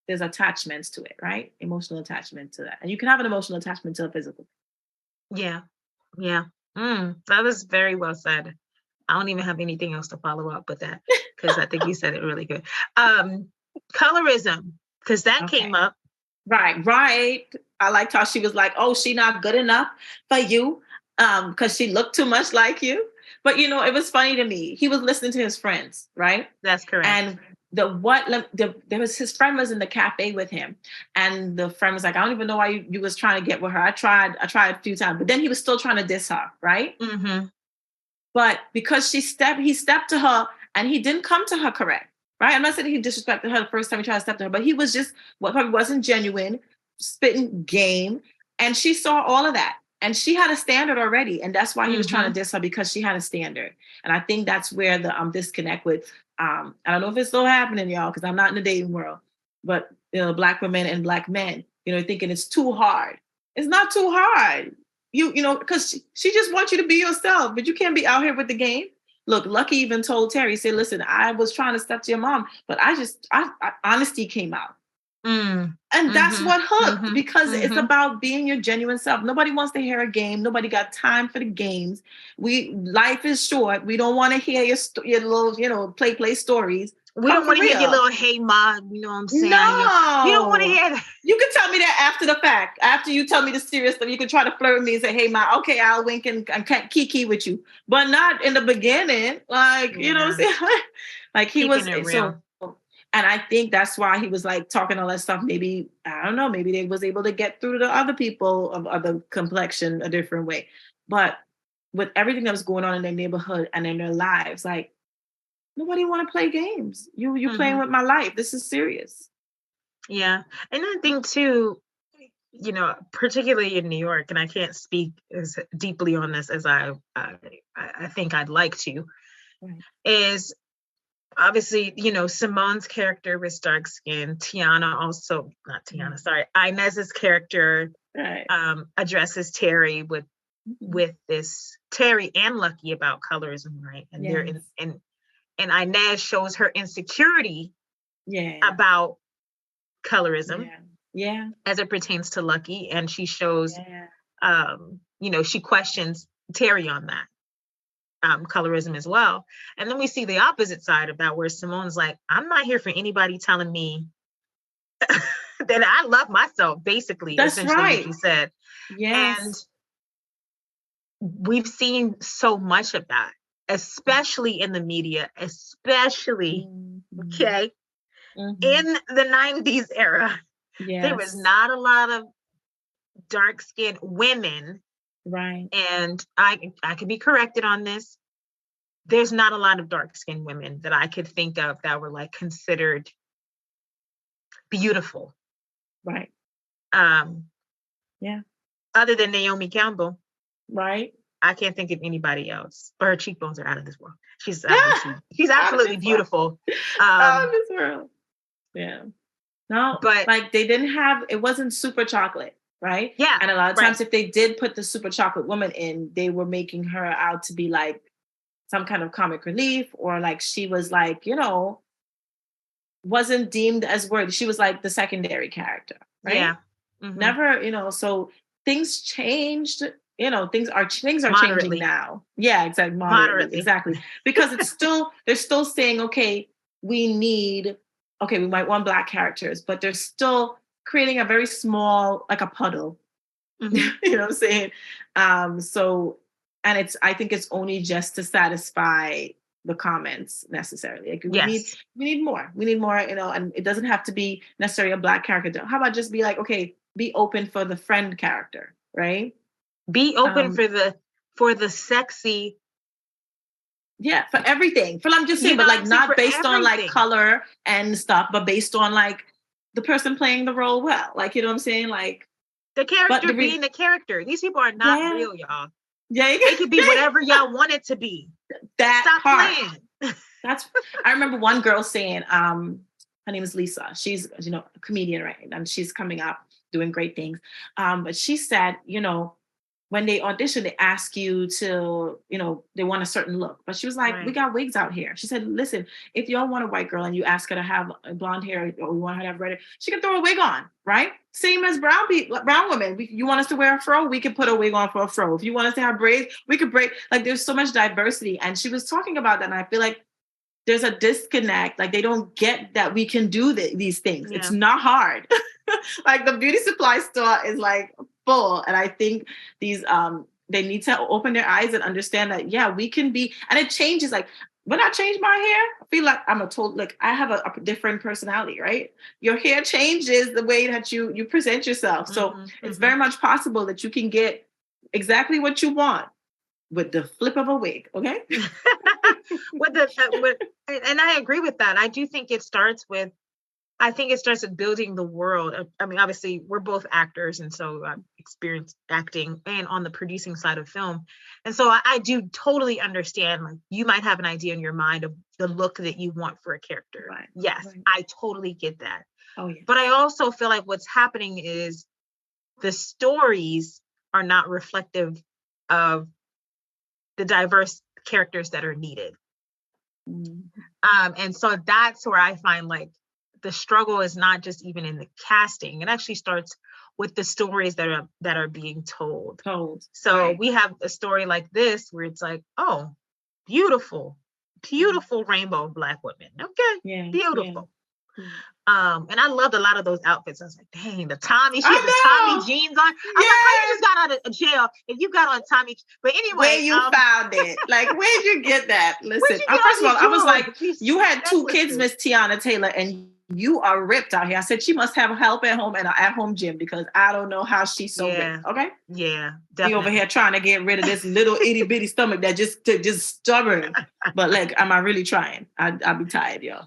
there's attachments to it, right? Emotional attachment to that, and you can have an emotional attachment to a physical. Yeah. That was very well said. I don't even have anything else to follow up with that because I think you said it really good. Colorism, because that came up. Right. I liked how she was like, "Oh, she not good enough for you, because she looked too much like you." But you know, it was funny to me. He was listening to his friends, right? That's correct. And there was his friend was in the cafe with him, and the friend was like, "I don't even know why you was trying to get with her. I tried a few times, but then he was still trying to diss her, right?" But because he stepped to her, and he didn't come to her correct, right? I'm not saying he disrespected her the first time he tried to step to her, but he was just probably wasn't genuine, spitting game, and she saw all of that. And she had a standard already. And that's why he was trying to diss her, because she had a standard. And I think that's where the disconnect with, I don't know if it's still happening, y'all, because I'm not in the dating world, but you know, Black women and Black men, you know, thinking it's too hard. It's not too hard. You know, because she just wants you to be yourself, but you can't be out here with the game. Look, Lucky even told Terry, he said, "Listen, I was trying to step to your mom, but I honesty came out." And that's what hooked, because it's about being your genuine self. Nobody wants to hear a game. Nobody got time for the games. Life is short. We don't want to hear your little, you know, play stories. We don't want to hear your little "hey ma," you know what I'm saying? No, you don't want to hear that. You can tell me that after the fact. After you tell me the serious stuff, you can try to flirt with me and say, "Hey ma, okay, I'll wink and kiki with you," but not in the beginning. Like, you know what I'm saying? Like he was so. And I think that's why he was like talking all that stuff. Maybe, I don't know, maybe they was able to get through to other people of other complexion a different way. But with everything that was going on in their neighborhood and in their lives, like, nobody want to play games. You playing with my life. This is serious. Yeah. And I think too, you know, particularly in New York, and I can't speak as deeply on this as I think I'd like to, is obviously, you know, Simone's character was dark skin. Teyana also, not Teyana, sorry. Inez's character addresses Terry with this, Terry and Lucky, about colorism, right? And they're and Inez shows her insecurity about colorism as it pertains to Lucky. And she shows, you know, she questions Terry on that. Colorism as well. And then we see the opposite side about where Simone's like, "I'm not here for anybody telling me that I love myself," basically. That's essentially right. What you said. Yes. And we've seen so much of that, especially in the media, especially, okay, in the 90s era. There was not a lot of dark-skinned women. Right. And I could be corrected on this. There's not a lot of dark-skinned women that I could think of that were like considered beautiful. Right. Yeah. Other than Naomi Campbell. Right. I can't think of anybody else. But her cheekbones are out of this world. She's absolutely beautiful. Out of this world. Yeah. No, but like they didn't have, it wasn't super chocolate. Right. Yeah. And a lot of times if they did put the super chocolate woman in, they were making her out to be like some kind of comic relief, or like she was like, you know, wasn't deemed as worthy. She was like the secondary character. Right. Yeah. Never, you know, so things changed, you know, things are changing now. Yeah, exactly. Moderately. Exactly. Because they're still saying, okay, we might want Black characters, but they're still creating a very small, like a puddle, you know what I'm saying? So, and I think it's only just to satisfy the comments necessarily. Like we need more, you know, and it doesn't have to be necessarily a Black character. How about just be like, okay, be open for the friend character, right? Be open for the sexy. Yeah, for everything. I'm just saying, but like not based on like color and stuff, but based on like the person playing the role well. Like, you know what I'm saying? Like the character being the character. These people are not real, y'all. Yeah, it could be whatever y'all want it to be. Stop playing. I remember one girl saying, her name is Lisa. She's, a comedian, right? And she's coming up doing great things. But she said, when they audition, they ask you to, they want a certain look. But she was like, we got wigs out here. She said, listen, if y'all want a white girl and you ask her to have blonde hair or you want her to have red hair, she can throw a wig on, right? Same as brown women. You want us to wear a fro? We can put a wig on for a fro. If you want us to have braids, we could braid. Like, there's so much diversity. And she was talking about that. And I feel like there's a disconnect. Like, they don't get that we can do these things. Yeah. It's not hard. Like, the beauty supply store is like full. And I think these, they need to open their eyes and understand that, yeah, we can be, and it changes. Like, when I change my hair, I feel like I have a different personality, right? Your hair changes the way that you present yourself. So it's very much possible that you can get exactly what you want with the flip of a wig. Okay. And I agree with that. I do think it starts with building the world. I mean, obviously we're both actors, and so I've experienced acting and on the producing side of film. And so I do totally understand, like, you might have an idea in your mind of the look that you want for a character. Right. Yes, right. I totally get that. Oh, yeah. But I also feel like what's happening is the stories are not reflective of the diverse characters that are needed. And so that's where I find, like, the struggle is not just even in the casting. It actually starts with the stories that are being told. So we have a story like this where it's like, oh, beautiful rainbow of Black women. Okay, yeah, beautiful. Yeah. And I loved a lot of those outfits. I was like, dang, the Tommy, she had the Tommy jeans on. I was like, how you just got out of jail and you got on Tommy? But anyway, where you found it? Like, where'd you get that? Listen, first of all, I was like, you had two kids, Miss Teyana Taylor, and you are ripped out here. I said she must have help at home and an at-home gym, because I don't know how she's so ripped. Okay. Yeah, definitely. You over here trying to get rid of this little itty bitty stomach that just stubborn. But like, am I really trying? I'll be tired, y'all.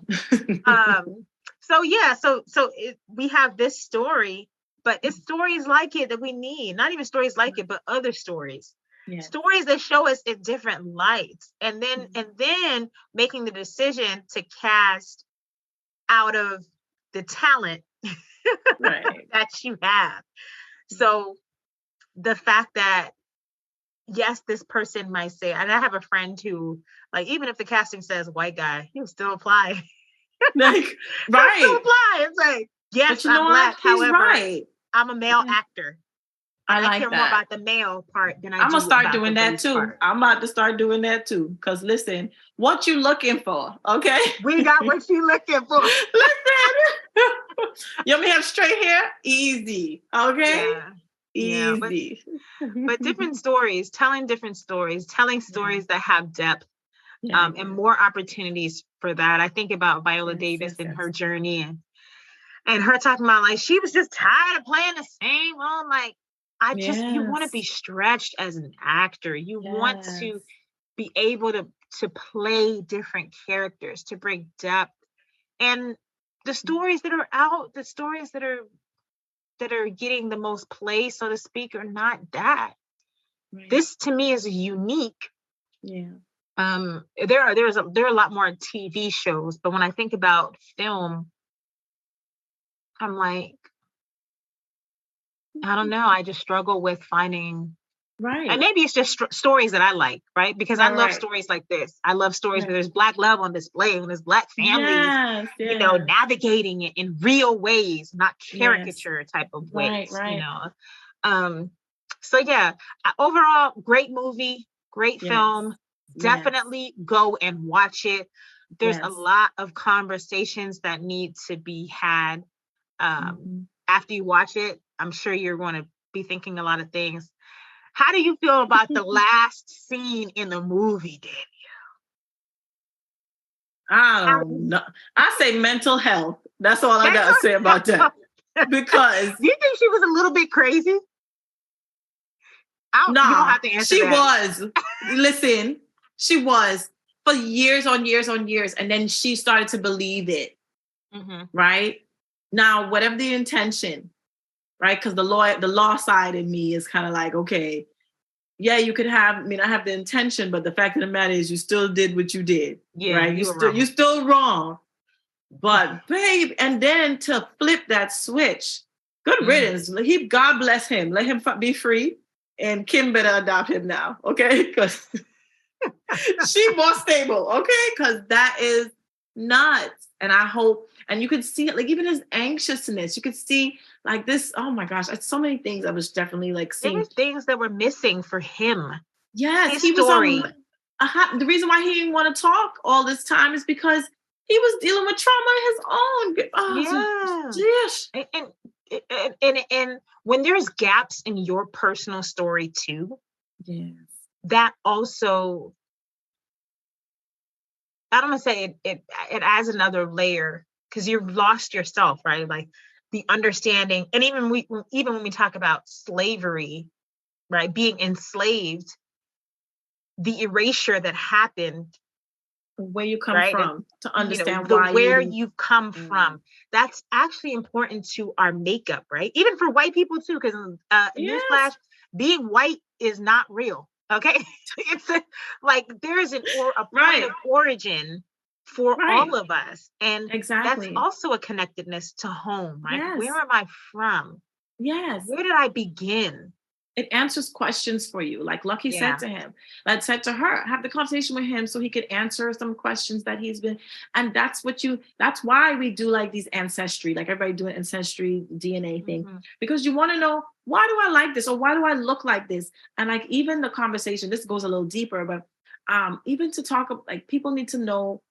So we have this story, but it's stories like it that we need. Not even stories like it, but other stories. Yes. Stories that show us in different lights, and then making the decision to cast out of the talent that you have. So the fact that, yes, this person might say, and I have a friend who, like, even if the casting says white guy, he'll still apply. Like, right. He'll still apply. It's like, yes, I'm Black. However, I'm a male actor. I care more about the male part than I'm gonna start doing that too. Part. I'm about to start doing that too. Because listen, what you looking for? Okay, we got what you looking for. Listen, you want me to have straight hair? Easy. Okay, easy. But different stories, telling stories that have depth, and more opportunities for that. I think about Viola Davis and her journey, and her talking about, like, she was just tired of playing the same role. Like, you want to be stretched as an actor. You want to be able to play different characters, to bring depth. And the stories that are out, the stories that are getting the most play, so to speak, are not that. Right. This to me is unique. Yeah. There are a lot more TV shows, but when I think about film, I'm like, I don't know. I just struggle with finding, and maybe it's just stories that I like, right? Because I love stories like this. I love stories where there's Black love on display, and there's Black families, navigating it in real ways, not caricature type of ways, you know. So overall, great movie, great film. Definitely go and watch it. There's a lot of conversations that need to be had after you watch it. I'm sure you're going to be thinking a lot of things. How do you feel about the last scene in the movie, Danni? I don't know. I say mental health. That's all I got to say about that. Because do you think she was a little bit crazy? You don't have to answer that. She was. Listen, she was for years on years on years. And then she started to believe it. Mm-hmm. Right? Now, whatever the intention, right? Because the law side in me is kind of like, okay, yeah, you could have, I mean, I have the intention, but the fact of the matter is you still did what you did. Yeah, right? You're still wrong. But babe, and then to flip that switch, good riddance. God bless him. Let him be free. And Kim better adopt him now, okay? Because she's more stable, okay? Because that is nuts. And I hope, and you could see it, like even his anxiousness, you could see like this, oh my gosh, it's so many things I was definitely like seeing. There were things that were missing for him. Yes, his he story. was the reason why he didn't want to talk all this time is because he was dealing with trauma of his own. And when there's gaps in your personal story too, that also, I don't want to say it adds another layer because you've lost yourself, right? Like the understanding, and even when we talk about slavery, right, being enslaved, the erasure that happened, where you come from, to understand where you've come from. That's actually important to our makeup, right? Even for white people too, because newsflash, being white is not real. Okay, it's there's a point of origin for all of us, and that's also a connectedness to home, right? Yes. Where am I from? Yes. Where did I begin? It answers questions for you. Like Lucky said to him, like said to her, have the conversation with him so he could answer some questions that he's been. And that's why we do like these ancestry, like everybody doing ancestry DNA thing, because you want to know, why do I like this? Or why do I look like this? And like, even the conversation, this goes a little deeper, but even to talk, like people need to know,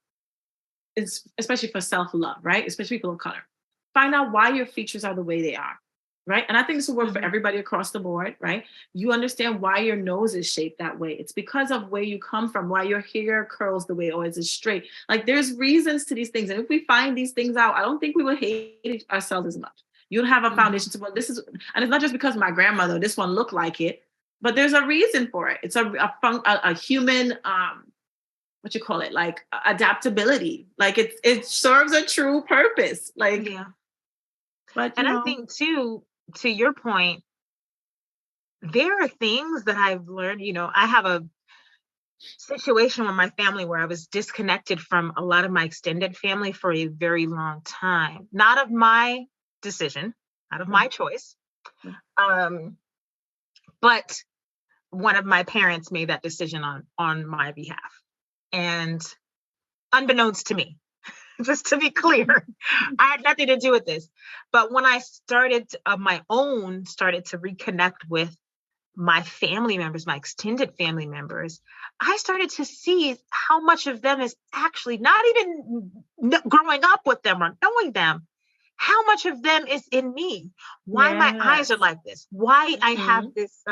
especially for self-love, right? Especially people of color, find out why your features are the way they are. Right. And I think this will work for everybody across the board. Right. You understand why your nose is shaped that way. It's because of where you come from, why your hair curls the way, or is it straight? Like there's reasons to these things. And if we find these things out, I don't think we will hate ourselves as much. You'll have a foundation to, well, this is, and it's not just because my grandmother, this one looked like it, but there's a reason for it. It's a human, what you call it, like adaptability. Like it serves a true purpose. Like, but I think too, to your point, there are things that I've learned, I have a situation with my family where I was disconnected from a lot of my extended family for a very long time, not of my decision, not of my choice. But one of my parents made that decision on my behalf, and unbeknownst to me, just to be clear, I had nothing to do with this. But when I started to reconnect with my family members, my extended family members, I started to see how much of them is actually not even growing up with them or knowing them, how much of them is in me, why my eyes are like this, why I have this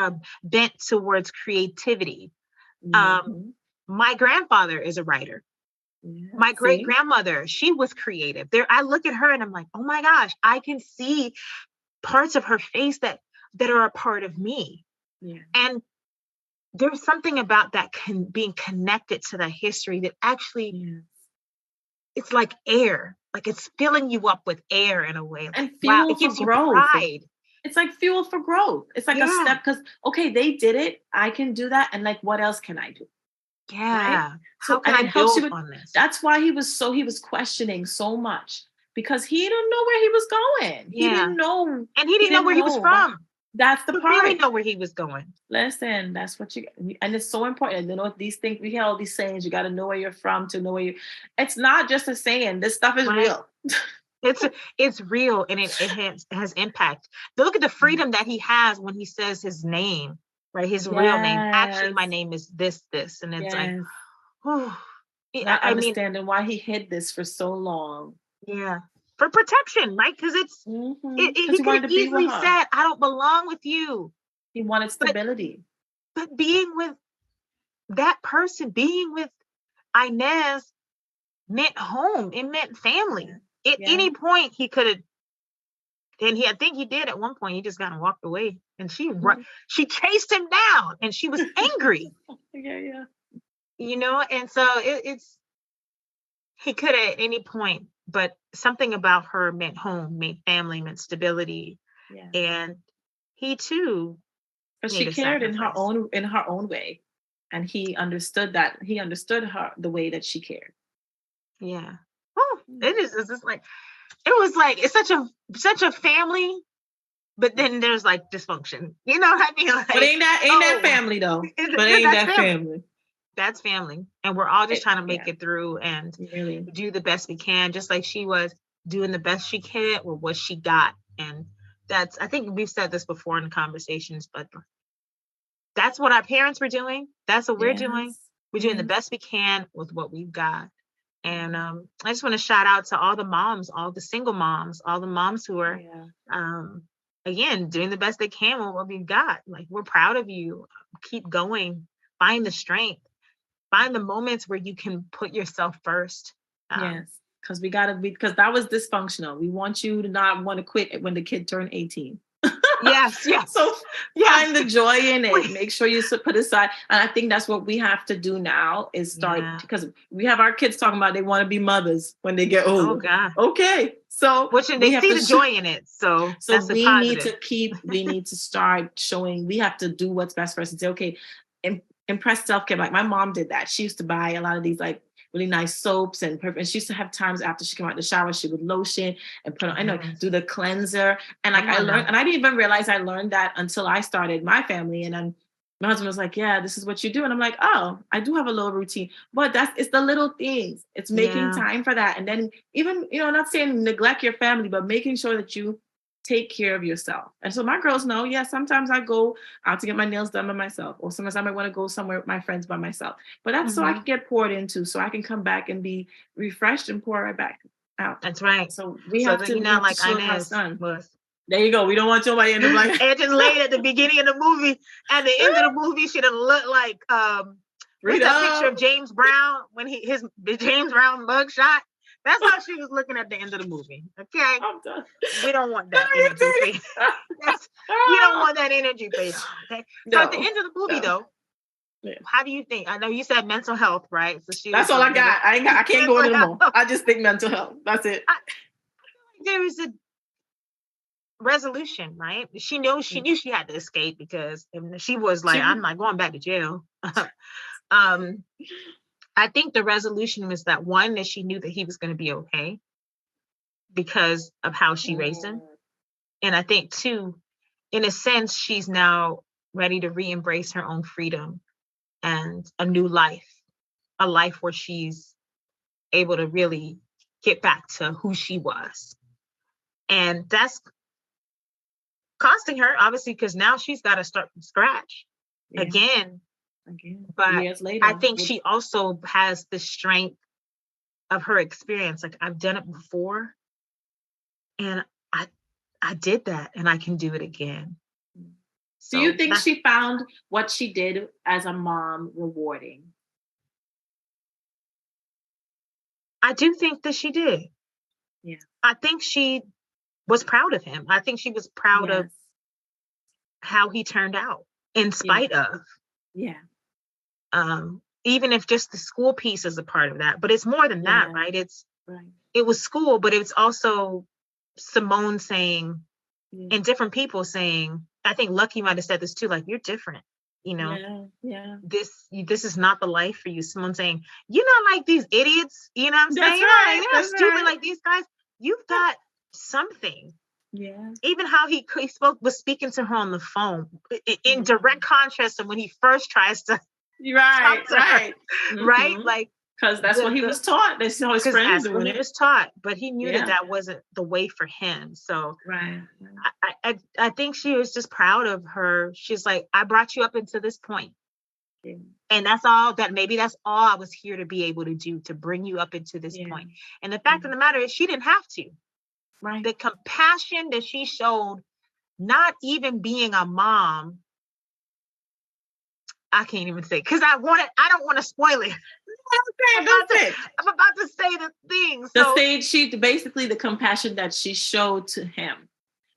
bent towards creativity. My grandfather is a writer. My great grandmother, she was creative. I look at her and I'm like, oh my gosh, I can see parts of her face that are a part of me. And there's something about that being connected to the history that actually, it's like air, like it's filling you up with air in a way. And fuel it gives you pride. It's like fuel for growth. It's like a step, because okay, they did it, I can do that, and like, what else can I do? Yeah. Right? So can I build on this? That's why he was questioning so much, because he didn't know where he was going. Yeah. He didn't know. And he didn't know where he was from. That's the part. He really know where he was going. Listen, that's what and it's so important. These things, we hear all these sayings, you got to know where you're from to know where it's not just a saying. This stuff is real. It's real, and it has impact. Look at the freedom that he has when he says his name. Right, his real name. Actually, my name is this, and it's like, oh, not understanding why he hid this for so long. Yeah, for protection, right? Because he could have easily said, "I don't belong with you." He wanted stability, but being with that person, being with Inez, meant home. It meant family. At any point, he could have. And I think he did at one point. He just kind of walked away, and she chased him down, and she was angry. And so he could have at any point, but something about her meant home, meant family, meant stability, and he too Because she cared in her own way. And he understood that. He understood her the way that she cared. Yeah. Oh, it's just like, it was like, it's such a family, but then there's like dysfunction. You know what I mean? Like, but ain't that family though? But ain't that family? That's family. And we're all just trying to make it through and do the best we can, just like she was doing the best she can with what she got. And that's, I think we've said this before in conversations, but that's what our parents were doing. That's what we're doing. We're doing the best we can with what we've got. And I just want to shout out to all the moms, all the single moms, all the moms who are, again, doing the best they can with what we've got. Like, we're proud of you. Keep going. Find the strength. Find the moments where you can put yourself first. Yes, because because that was dysfunctional. We want you to not want to quit when the kid turned 18. Yes. So find the joy in it. Make sure you put aside. And I think that's what we have to do now is start, because we have our kids talking about they want to be mothers when they get older. Oh God. Okay. So they see the joy in it. So that's we need to start showing, we have to do what's best for us and say, okay, impress self-care. Like my mom did that. She used to buy a lot of these like really nice soaps and she used to have times after she came out of the shower, she would lotion and put on, do the cleanser. And like I learned, and I didn't even realize I learned that until I started my family. And then my husband was like, yeah, this is what you do. And I'm like, oh, I do have a little routine, but it's the little things. It's making time for that. And then even, not saying neglect your family, but making sure that you take care of yourself. And so my girls know, sometimes I go out to get my nails done by myself, or sometimes I might want to go somewhere with my friends by myself. But that's so I can get poured into, so I can come back and be refreshed and pour right back out. That's right. So we have to, not like Inez was. There you go. We don't want somebody in the blanket. And just laid at the beginning of the movie, and the end of the movie should have looked like what's that picture of James Brown when the James Brown mugshot? That's how she was looking at the end of the movie. Okay, I'm done. We don't want that energy. We don't want that energy paid off. Okay, so at the end of the movie, though, how do you think? I know you said mental health, right? So that's all I got. I can't go into more. I just think mental health. That's it. There is a resolution, right? She knew she had to escape because she was like, I'm not going back to jail. I think the resolution was that one, that she knew that he was going to be okay because of how she raised him. And I think two, in a sense, she's now ready to re-embrace her own freedom and a new life, a life where she's able to really get back to who she was. And that's costing her, obviously, because now she's got to start from scratch again. But years later, I think she also has the strength of her experience. Like, I've done it before, and I did that, and I can do it again. So do you think she found what she did as a mom rewarding? I do think that she did. Yeah. I think she was proud of him. I think she was proud of how he turned out in spite of. Yeah. Even if just the school piece is a part of that, but it's more than that, right? It was school, but it's also Simone saying, and different people saying, I think Lucky might have said this too, like, you're different, this is not the life for you. Simone saying, you're not like these idiots, you know what I'm saying? You're not stupid like these guys. You've got something. Yeah. Even how he was speaking to her on the phone in direct contrast to when he first tries to right. Right? Like, because that's what he was taught. That's how his friends doing it. He was taught, but he knew that wasn't the way for him. So I think she was just proud of her. She's like, I brought you up into this point. Yeah. And that's all I was here to be able to do, to bring you up into this point. And the fact of the matter is, she didn't have to. Right. The compassion that she showed, not even being a mom, I can't even say, because I don't want to spoil it. I'm about to say the things. Basically the compassion that she showed to him.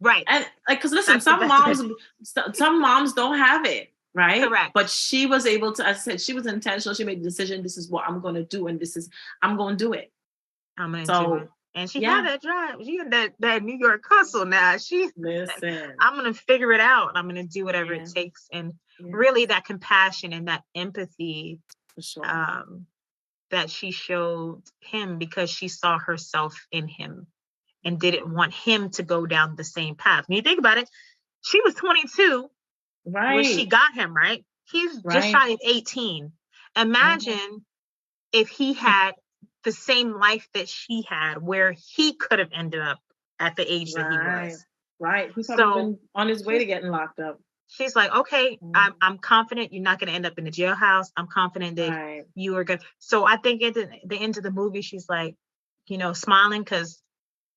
Right. And like, because listen, some moms don't have it. Right. Correct. But she was able to, as I said, she was intentional. She made the decision. This is what I'm going to do. And I'm going to do it. I'm going to do it. And she had that drive. She had that New York hustle now. Listen. I'm going to figure it out. I'm going to do whatever it takes. And really that compassion and that empathy for sure. That she showed him because she saw herself in him and didn't want him to go down the same path. When you think about it, she was 22 when she got him, right? He's just shy of 18. Imagine if he had the same life that she had, where he could have ended up at the age that he was. Right. He's probably been on his way to getting locked up. She's like, okay, I'm confident you're not going to end up in the jailhouse. I'm confident that you are good. So I think at the end of the movie, she's like, smiling because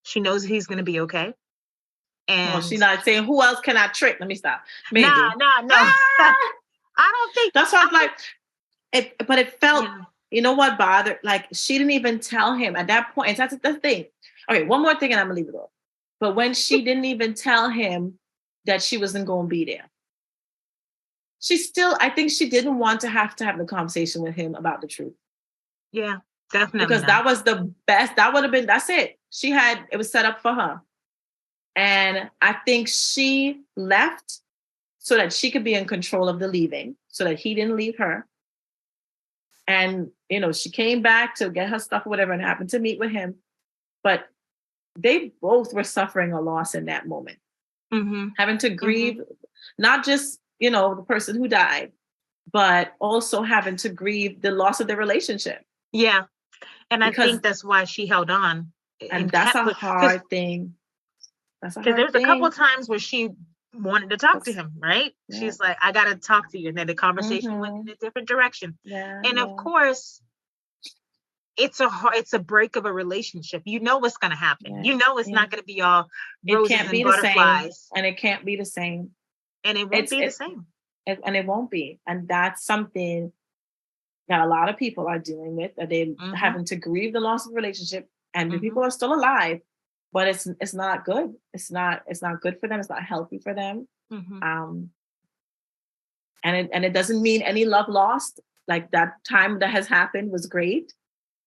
she knows he's going to be okay. And she's not saying, who else can I trick? Let me stop. Maybe. No. I don't think. That's why I'm like, but it felt, you know what bothered? Like, she didn't even tell him at that point. That's the thing. Okay, one more thing and I'm going to leave it off. But when she didn't even tell him that she wasn't going to be there, I think she didn't want to have the conversation with him about the truth. Yeah, definitely. Because that was the best. That would have been, that's it. It was set up for her. And I think she left so that she could be in control of the leaving, so that he didn't leave her. And, she came back to get her stuff or whatever and happened to meet with him. But they both were suffering a loss in that moment. Having to grieve, not just, the person who died, but also having to grieve the loss of the relationship. Yeah. And I think that's why she held on. And that's a hard thing. Because there's a couple of times where she wanted to talk to him, right? Yeah. She's like, I got to talk to you. And then the conversation went in a different direction. Of course, it's a break of a relationship. You know what's going to happen. You know it's not going to be all roses and butterflies. And it can't be the same. And it won't be the same. And it won't be. And that's something that a lot of people are dealing with, that they're having to grieve the loss of a relationship. And the people are still alive, but it's not good. It's not good for them. It's not healthy for them. And it doesn't mean any love lost. Like, that time that has happened was great.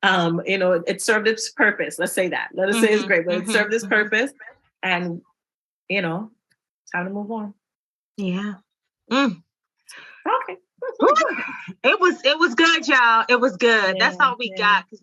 It served its purpose. Let's say that. Let us say it's great, but it served its purpose. And, time to move on. Yeah. Okay. It was good, y'all. It was good. That's all we got, because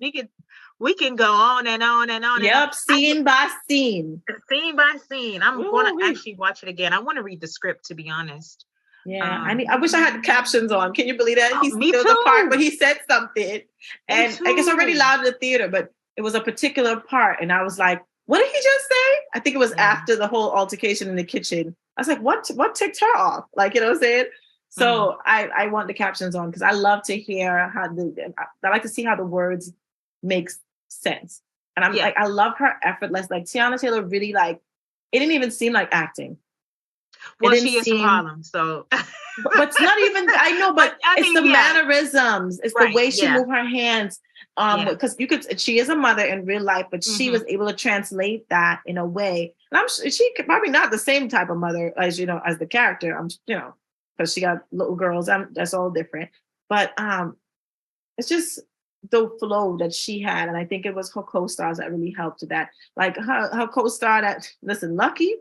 we can go on and on and on. Yep, scene by scene. Scene by scene. I'm going to actually watch it again. I want to read the script, to be honest. Yeah, I wish I had the captions on. Can you believe that? There was a part where he said something, and I guess already loud in the theater, but it was a particular part, and I was like, "What did he just say?" I think it was after the whole altercation in the kitchen. I was like, "What ticked her off?" Like, you know what I'm saying? So I want the captions on, because I love to hear I like to see how the words make sense, and I'm like, I love her effortless. Like, Teyana Taylor really, like, it didn't even seem like acting. Well, she is from Harlem, so. but it's not even, I know, but it's the mannerisms. It's the way she moved her hands. Because she is a mother in real life, but she was able to translate that in a way. And I'm sure she could probably not the same type of mother as, as the character. Because she got little girls. That's all different. But it's just the flow that she had. And I think it was her co-stars that really helped with that. Like her co-star Lucky.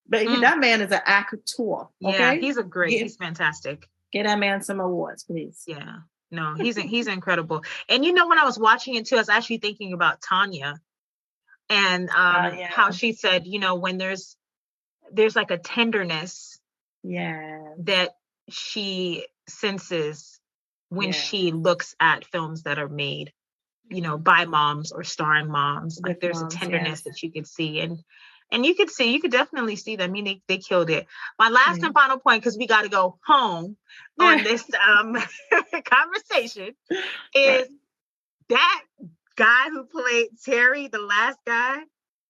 But that man is an actor. Okay? Yeah, he's fantastic. Get that man some awards, please. Yeah. No, he's incredible. And when I was watching it too, I was actually thinking about Tanya and how she said, when there's like a tenderness that she senses when she looks at films that are made, by moms or starring moms. Like, there's a tenderness that you can see. And you could definitely see that. I mean, they killed it. My last and final point, because we got to go home on this conversation, is that guy who played Terry, the last guy.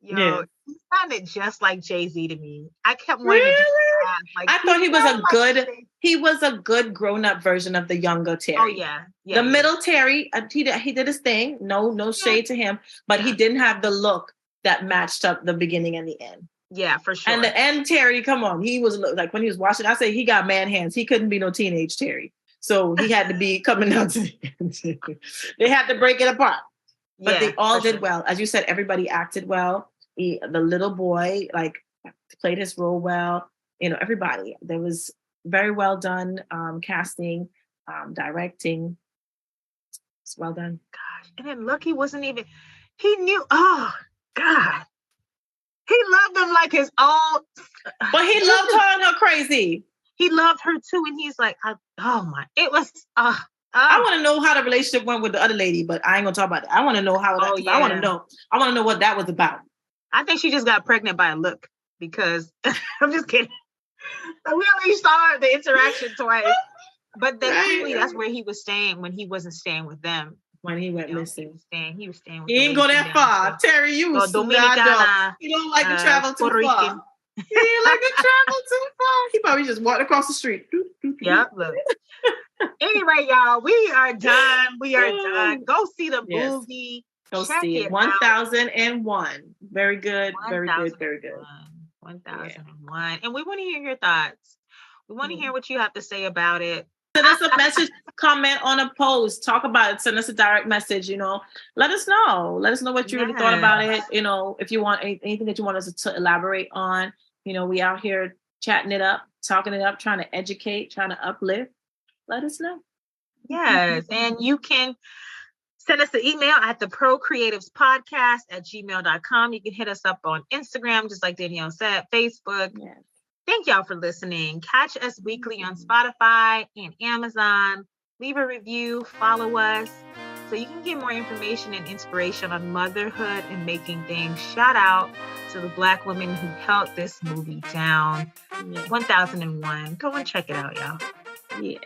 He sounded just like Jay-Z to me. I kept wanting to laugh. Like, I thought he was a good grown-up version of the younger Terry. Oh yeah. The middle Terry, he did his thing. No shade to him, but he didn't have the look that matched up the beginning and the end. Yeah, for sure. And the end Terry, come on. He was like, when he was watching, I say he got man hands. He couldn't be no teenage Terry. So he had to be coming out to the end. They had to break it apart. But they all did well. As you said, everybody acted well. The little boy, like, played his role well. Everybody. There was very well done casting, directing. It's well done. Gosh. And then Lucky wasn't even, he knew, oh, God. He loved him like his own. But he loved her and her crazy. He loved her too. And he's like, it was, I want to know how the relationship went with the other lady, but I ain't gonna talk about it. I want to know how that. I want to know. I want to know what that was about. I think she just got pregnant by a look, because I'm just kidding. We only saw the interaction twice, but clearly that's where he was staying when he wasn't staying with them. When he went missing, he was staying with. He didn't go that far. Terry, you was Dominicana. You don't like to travel too far. He didn't like to travel too far. He probably just walked across the street. Yeah, look. Anyway, y'all, we are done. We are done. Go see the movie. Go see it. 1001. Very good. Very good. Very good. 1001. And we want to hear your thoughts. We want to hear what you have to say about it. Send us a message, comment on a post, talk about it, send us a direct message, let us know. Let us know what you really thought about it. If you want anything that you want us to elaborate on, we out here chatting it up, talking it up, trying to educate, trying to uplift. Let us know. Yes. And you can send us an email at the ProCreativespodcast@gmail.com. You can hit us up on Instagram, just like Danielle said, Facebook. Yes. Thank y'all for listening. Catch us weekly on Spotify and Amazon. Leave a review, follow us, so you can get more information and inspiration on motherhood and making things. Shout out to the Black women who held this movie down. 1001. Go and check it out, y'all. Yeah.